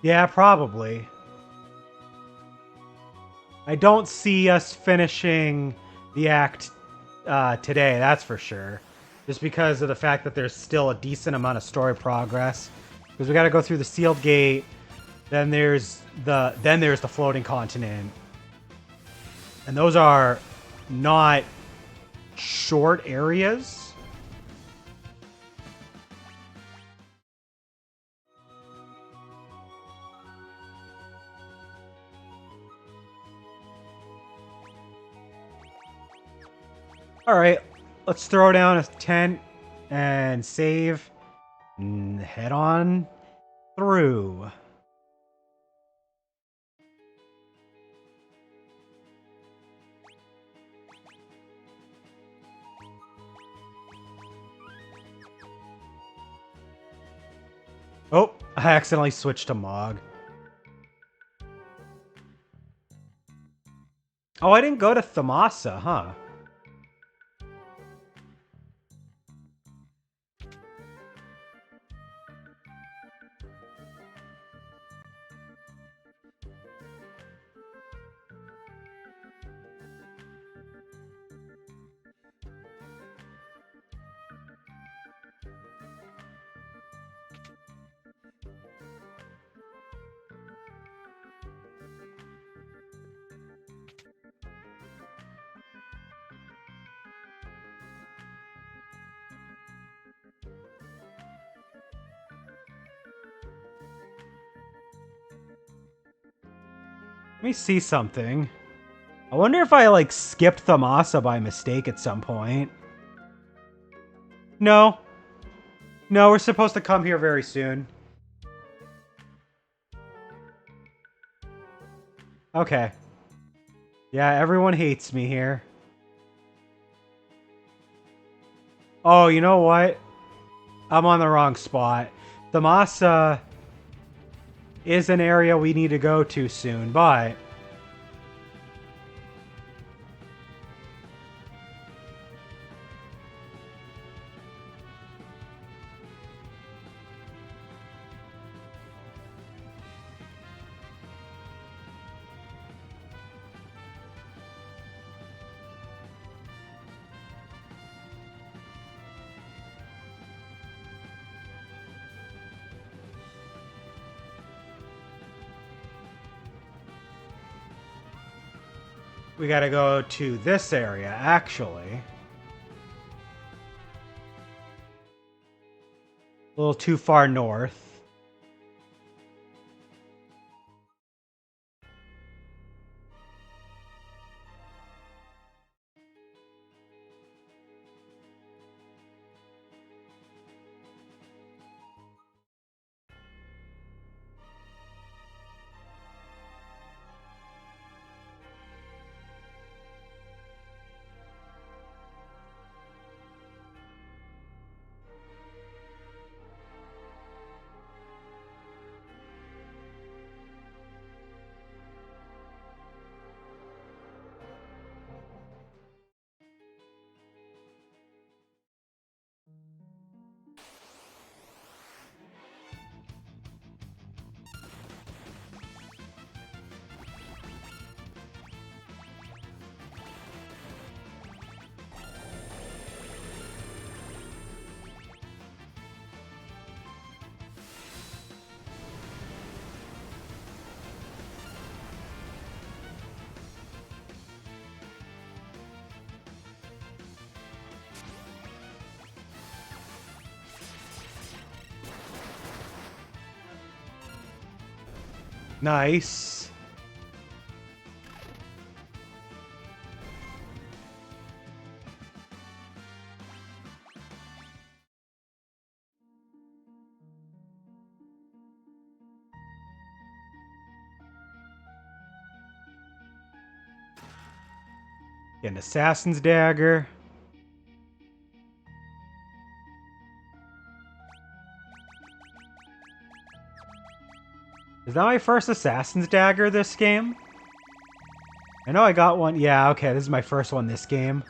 Speaker 1: Yeah, probably. I don't see us finishing the act today, that's for sure. Just because of the fact that there's still a decent amount of story progress. Because we got to go through the sealed gate, then there's the floating continent. And those are not short areas. Alright, let's throw down a tent and save and head on through. Oh, I accidentally switched to Mog. Oh, I didn't go to Thamasa, huh? Let me see something. I wonder if I, like, skipped Thamasa by mistake at some point. No. No, we're supposed to come here very soon. Okay. Yeah, everyone hates me here. Oh, you know what? I'm on the wrong spot. Thamasa is an area we need to go to soon, but... we gotta go to this area, actually. A little too far north. Nice. Get an assassin's dagger. Is that my first assassin's dagger this game? I know I got one. Yeah, okay, this is my first one this game.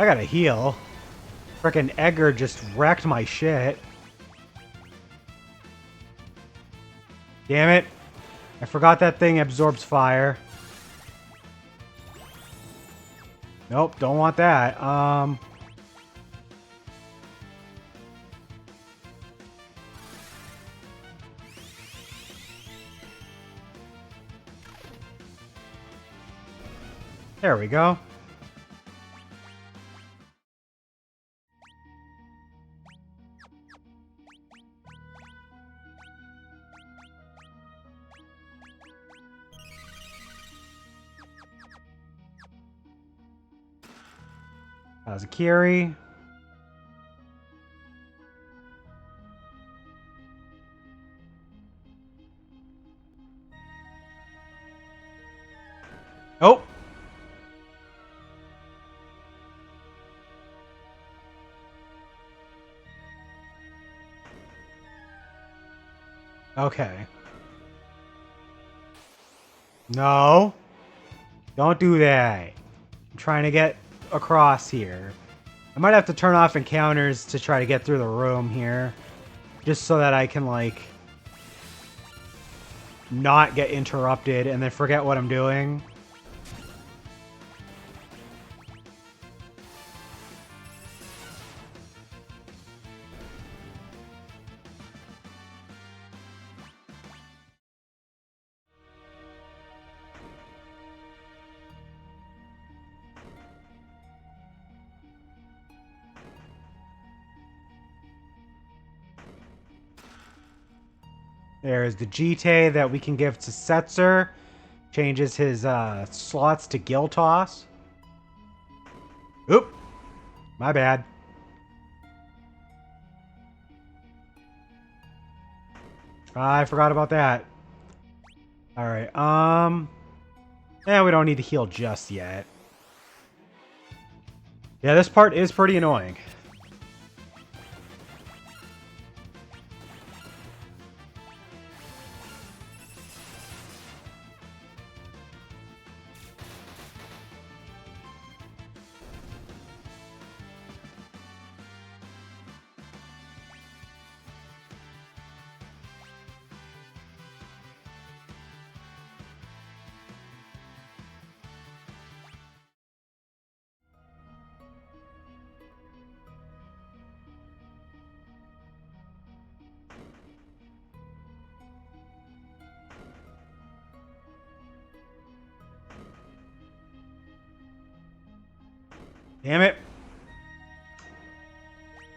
Speaker 1: I gotta heal. Frickin' Edgar just wrecked my shit. Damn it. I forgot that thing absorbs fire. Nope, don't want that. There we go. Hazakiri. Oh! Okay. No. Don't do that. I'm trying to get across here. I might have to turn off encounters to try to get through the room here. Just so that I can, like, not get interrupted and then forget what I'm doing. There's the Jite that we can give to Setzer. Changes his slots to Gil Toss. Oop. My bad. I forgot about that. Alright, yeah, we don't need to heal just yet. Yeah, this part is pretty annoying. Damn it.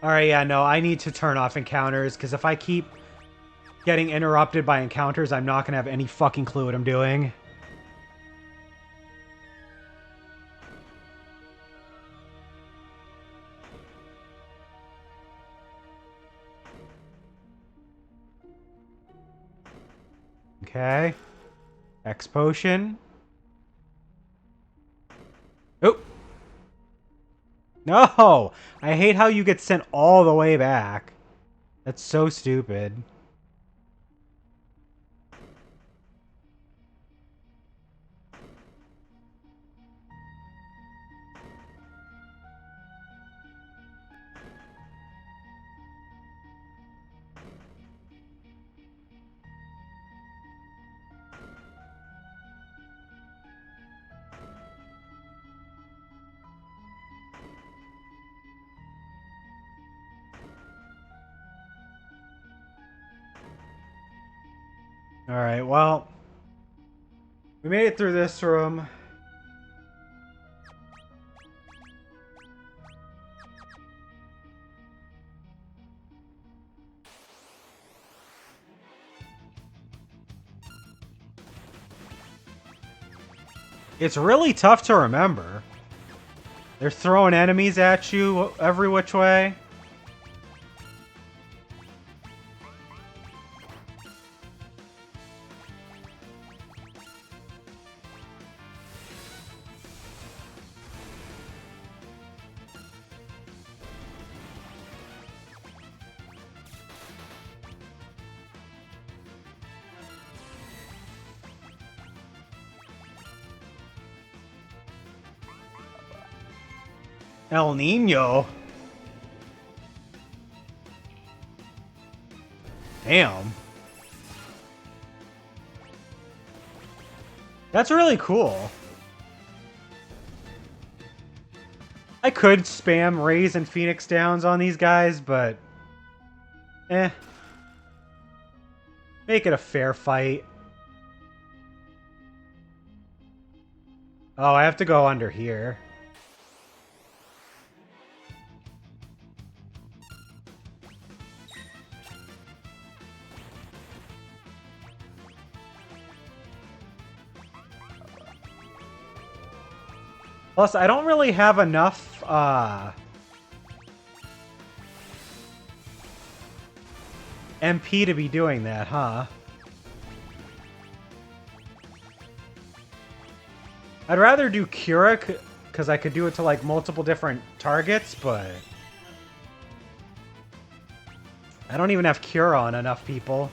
Speaker 1: Alright, yeah, no, I need to turn off encounters, because if I keep getting interrupted by encounters, I'm not going to have any fucking clue what I'm doing. Okay. X potion. Oh! No! I hate how you get sent all the way back. That's so stupid. Alright, well, we made it through this room. It's really tough to remember. They're throwing enemies at you every which way. El Nino. Damn. That's really cool. I could spam Rays and Phoenix Downs on these guys, but... eh. Make it a fair fight. Oh, I have to go under here. Plus, I don't really have enough, MP to be doing that, huh? I'd rather do Cura, because I could do it to, like, multiple different targets, but... I don't even have Cura on enough people.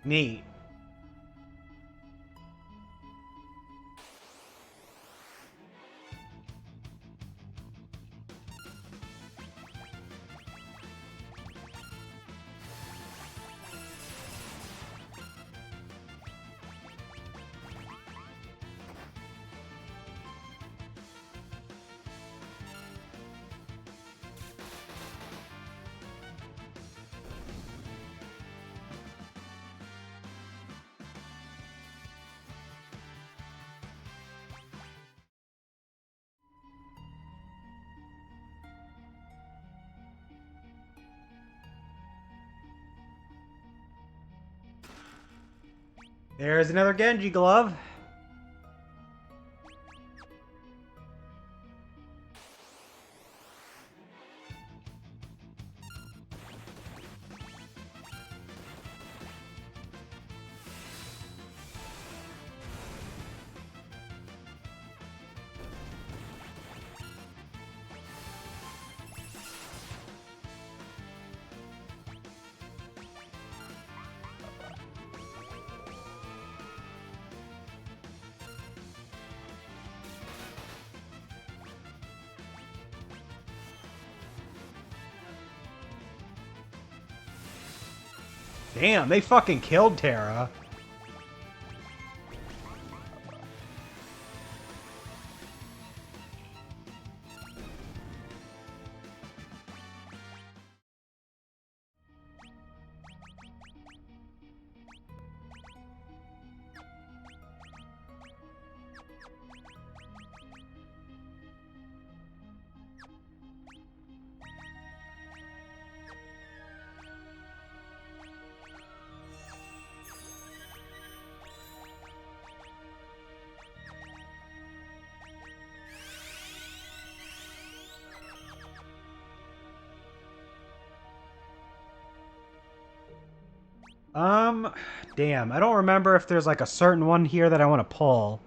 Speaker 1: Neat. There's another Genji glove. Damn, they fucking killed Terra. Damn, I don't remember if there's like a certain one here that I want to pull.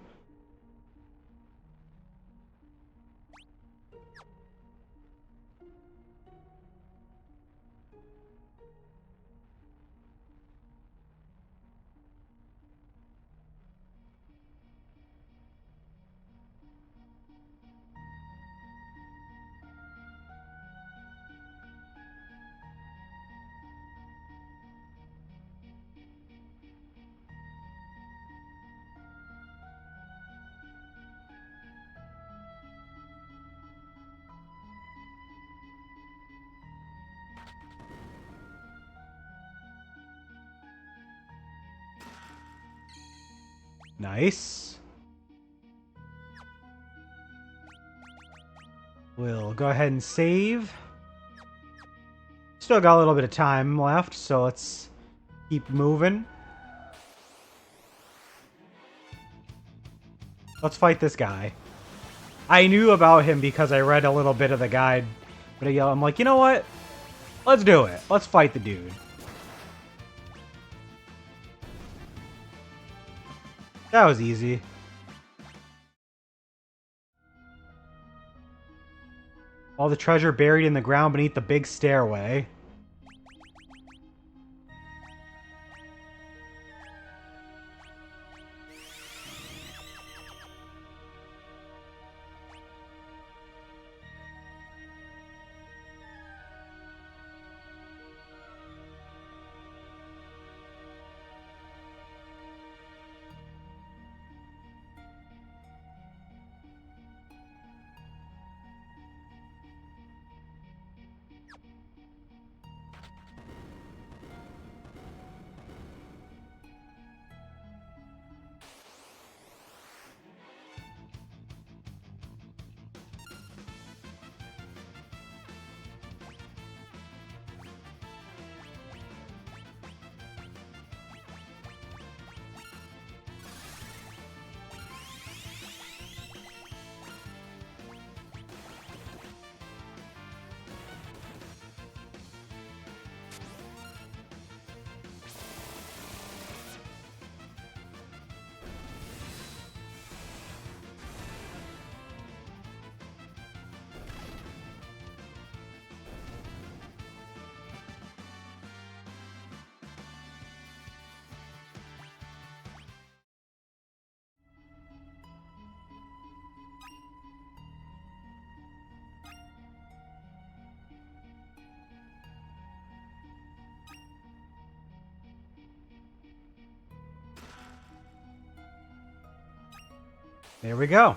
Speaker 1: Nice. We'll go ahead and save. Still got a little bit of time left, so let's keep moving. Let's fight this guy. I knew about him because I read a little bit of the guide, but I'm like, you know what? Let's do it. Let's fight the dude. That was easy. All the treasure buried in the ground beneath the big stairway. There we go.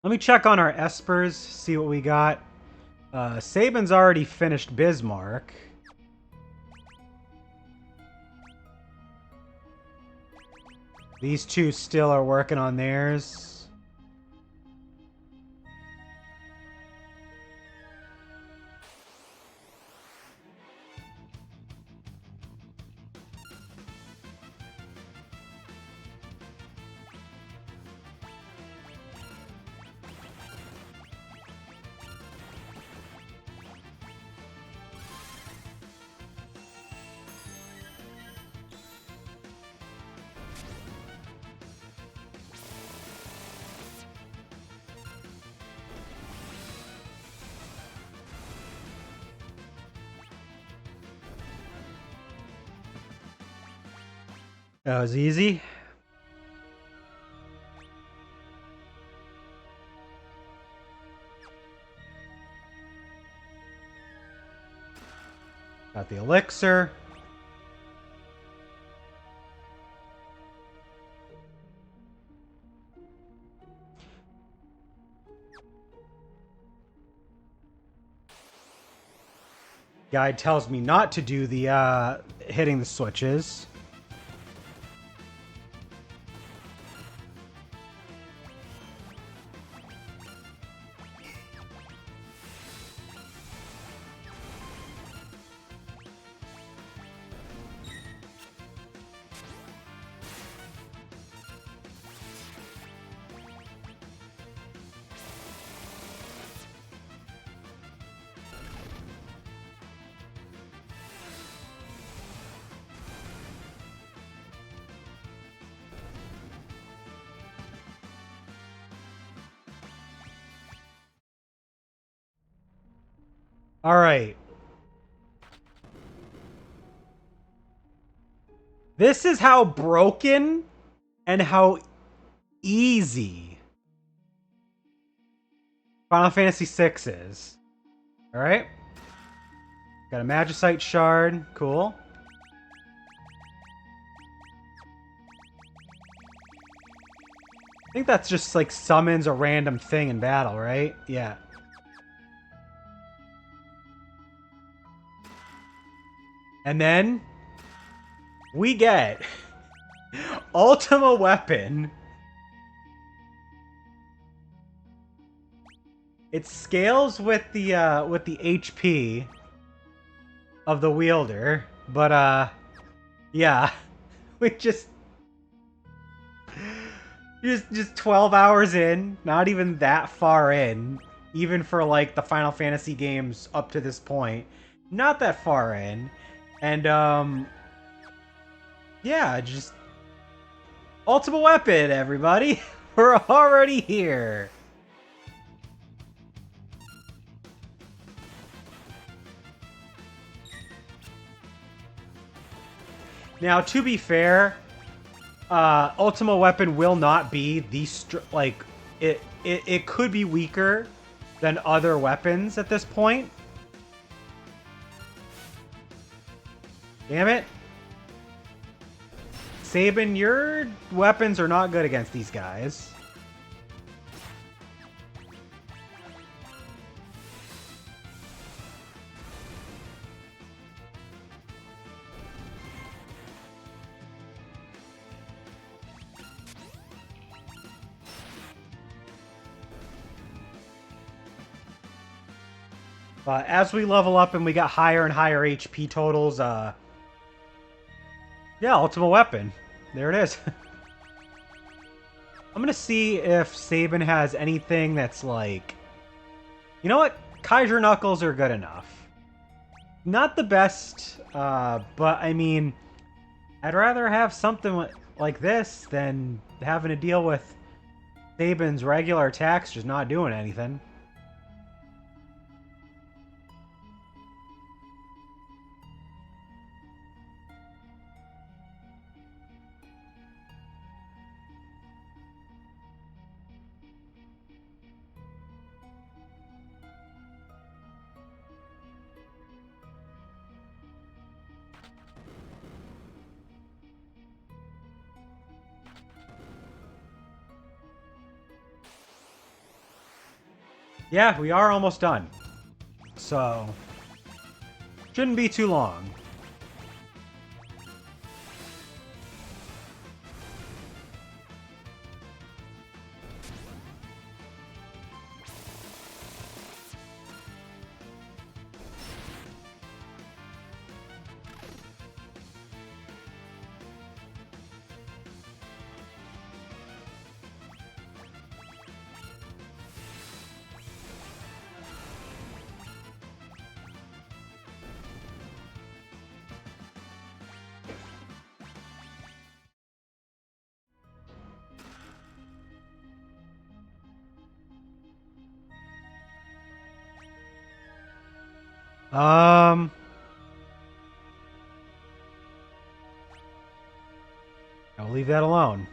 Speaker 1: Let me check on our Espers, see what we got. Sabin's already finished Bismarck. These two still are working on theirs. That was easy. Got the elixir. Guide tells me not to do the hitting the switches. All right. This is how broken and how easy Final Fantasy VI is. All right. Got a Magicite shard. Cool. I think that's just like summons a random thing in battle, right? Yeah. And then we get Ultima Weapon. It scales with the HP of the wielder, but yeah, we just 12 hours in, not even that far in, even for like the Final Fantasy games up to this point, not that far in. And, yeah, just Ultima Weapon, everybody. We're already here. Now, to be fair, Ultima Weapon will not be the, like, it could be weaker than other weapons at this point. Damn it. Sabin, your weapons are not good against these guys. As we level up and we got higher and higher HP totals, yeah, Ultima Weapon. There it is. I'm gonna see if Sabin has anything that's like... You know what? Kaiser Knuckles are good enough. Not the best, but I mean... I'd rather have something like this than having to deal with Sabin's regular attack's just not doing anything. Yeah, we are almost done. So, shouldn't be too long. I'll leave that alone.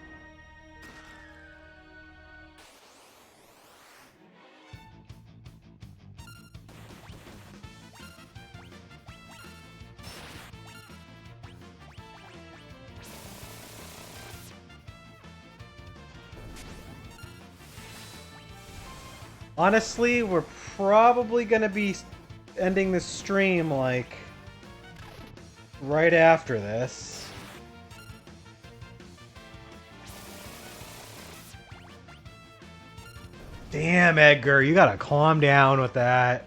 Speaker 1: Honestly, we're probably gonna be ending this stream, like, right after this. Damn, Edgar, you gotta calm down with that.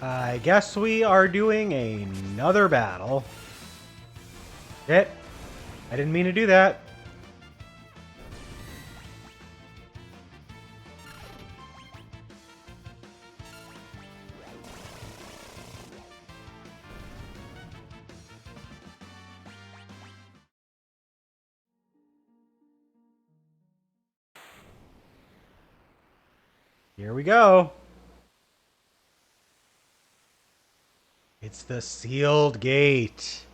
Speaker 1: I guess we are doing another battle. Shit. I didn't mean to do that. Here we go. It's the sealed gate.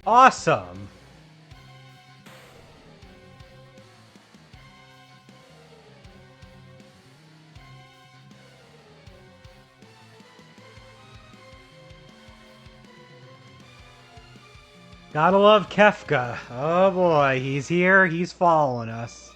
Speaker 1: Awesome. Gotta love Kefka. Oh boy, he's here, he's following us.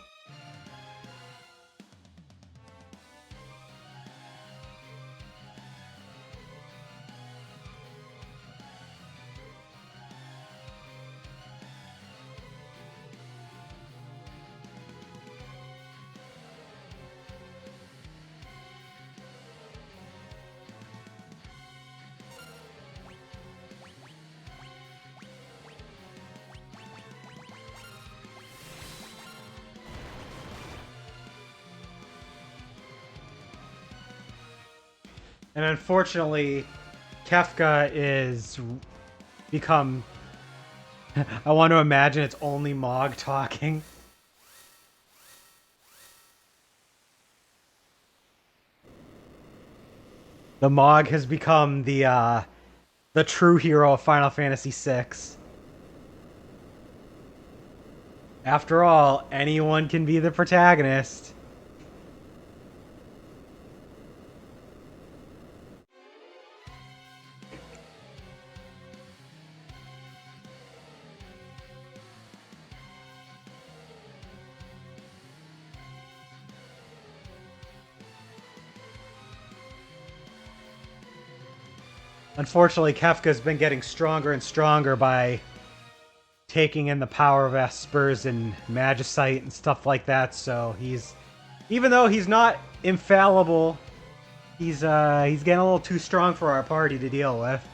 Speaker 1: And unfortunately, Kefka is become... I want to imagine it's only Mog talking. The Mog has become the true hero of Final Fantasy VI. After all, anyone can be the protagonist. Unfortunately, Kefka's been getting stronger and stronger by taking in the power of Espers and Magicite and stuff like that, so he's... Even though he's not infallible, he's getting a little too strong for our party to deal with.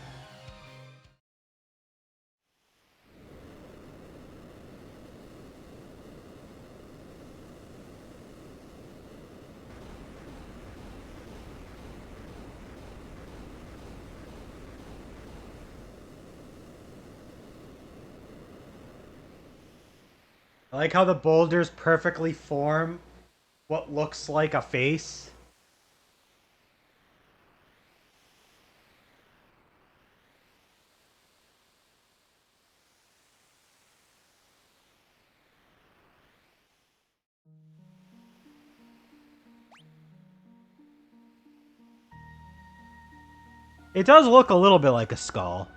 Speaker 1: I like how the boulders perfectly form what looks like a face. It does look a little bit like a skull.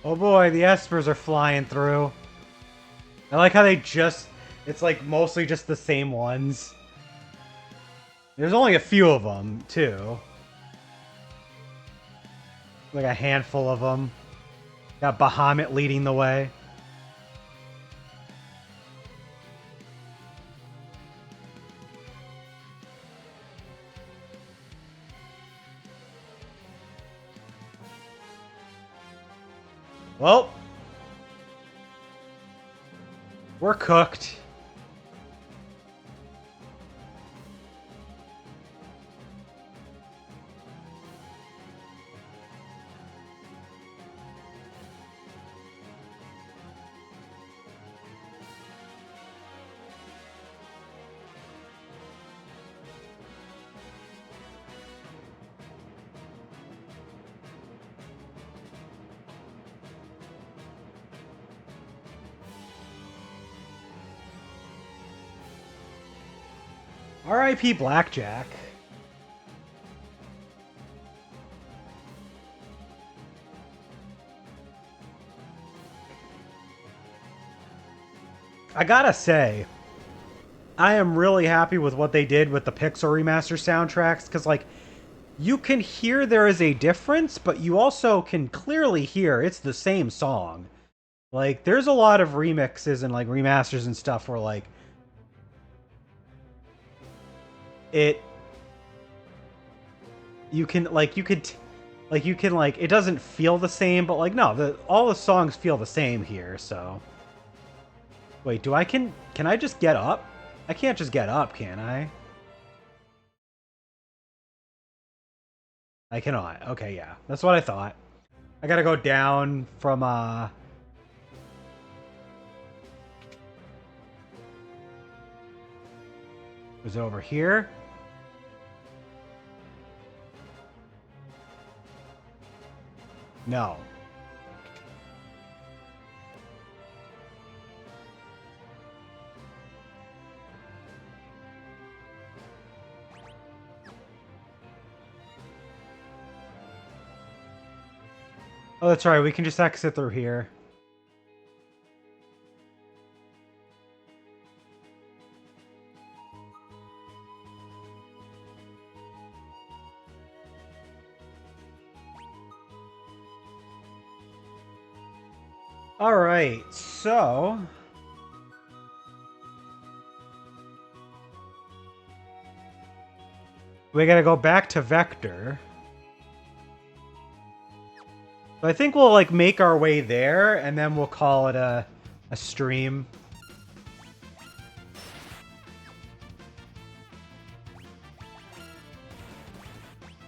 Speaker 1: Oh boy, the espers are flying through. I like how they just... It's like mostly just the same ones. There's only a few of them, too. Like a handful of them. Got Bahamut leading the way. Well, we're cooked. R.I.P. Blackjack. I gotta say, I am really happy with what they did with the Pixel Remaster soundtracks, because, like, you can hear there is a difference, but you also can clearly hear it's the same song. Like, there's a lot of remixes and, like, remasters and stuff where, like, it... You can, like, it doesn't feel the same, but, like, no, all the songs feel the same here, so... Wait, can I just get up? I can't just get up, can I? I cannot. Okay, yeah. That's what I thought. I gotta go down from, Was it over here? No. Oh, that's right. We can just exit through here. All right, so We gotta go back to Vector. So I think we'll like make our way there, and then we'll call it a stream.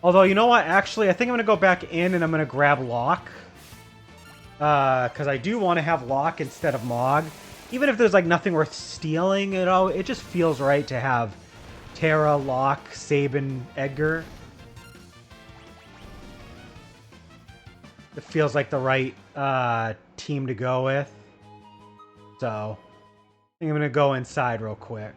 Speaker 1: Although, you know what? Actually, I think I'm gonna go back in and I'm gonna grab Locke. Because I do want to have Locke instead of Mog. Even if there's like nothing worth stealing, you know, it just feels right to have Terra, Locke, Sabin, Edgar. It feels like the right team to go with. So, I think I'm going to go inside real quick.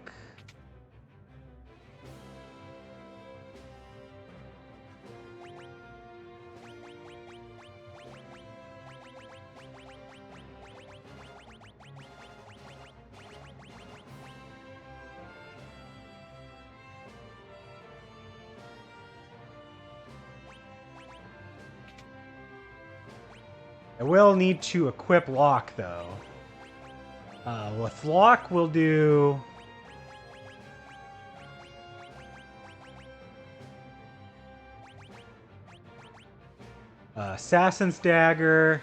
Speaker 1: I will need to equip Locke, though. With Locke, we'll do... Assassin's Dagger.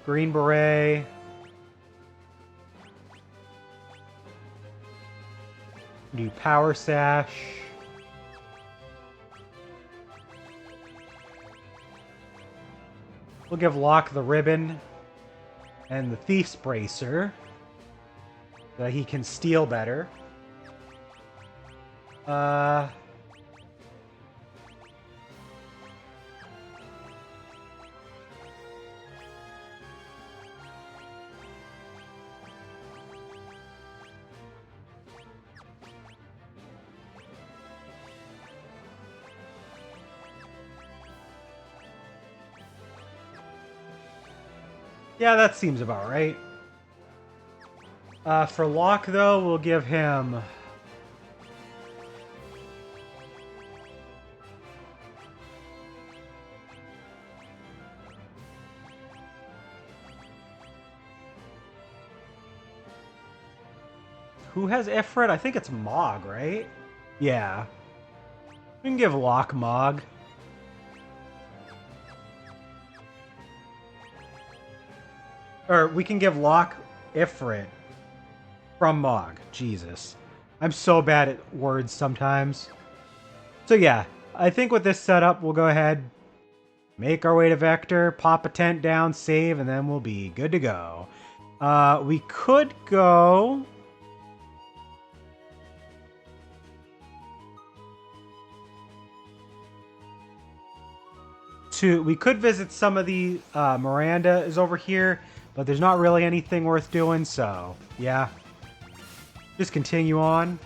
Speaker 1: Green Beret. Do Power Sash. We'll give Locke the ribbon and the Thief's Bracer so that he can steal better. Yeah, that seems about right. For Locke, though, we'll give him... Who has Ifrit? I think it's Mog, right? Yeah. We can give Locke Mog. Or we can give Locke Ifrit from Mog. Jesus. I'm so bad at words sometimes. So yeah, I think with this setup, we'll go ahead, make our way to Vector, pop a tent down, save, and then we'll be good to go. We could go... We could visit some of the... Miranda is over here, but there's not really anything worth doing, so yeah. Just continue on.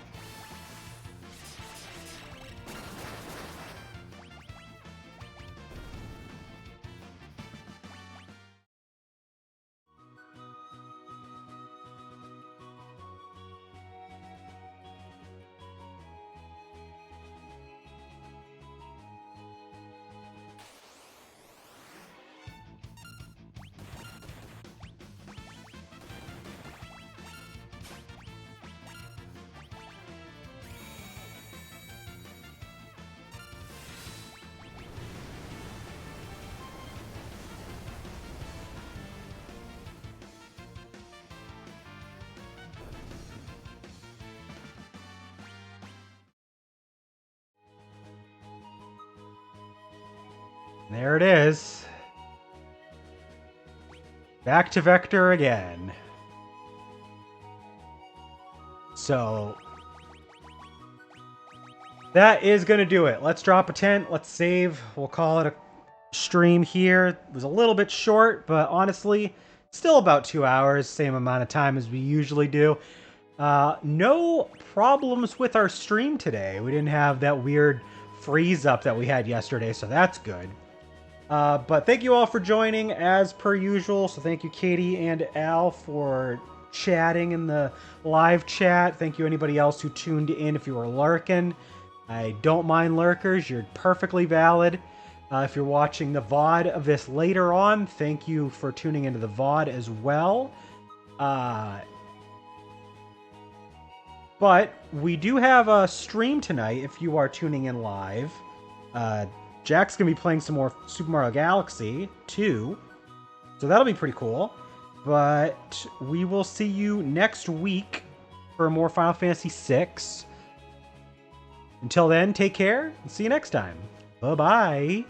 Speaker 1: There it is. Back to Vector again. So that is going to do it. Let's drop a tent. Let's save. We'll call it a stream here. It was a little bit short, but honestly, still about 2 hours. Same amount of time as we usually do. No problems with our stream today. We didn't have that weird freeze up that we had yesterday, so that's good. But thank you all for joining as per usual. So thank you, Katie and Al, for chatting in the live chat. Thank you anybody else who tuned in if you were lurking. I don't mind lurkers. You're perfectly valid. If you're watching the VOD of this later on, thank you for tuning into the VOD as well. But we do have a stream tonight if you are tuning in live. Jack's going to be playing some more Super Mario Galaxy 2. So that'll be pretty cool. But we will see you next week for more Final Fantasy VI. Until then, take care and see you next time. Bye-bye.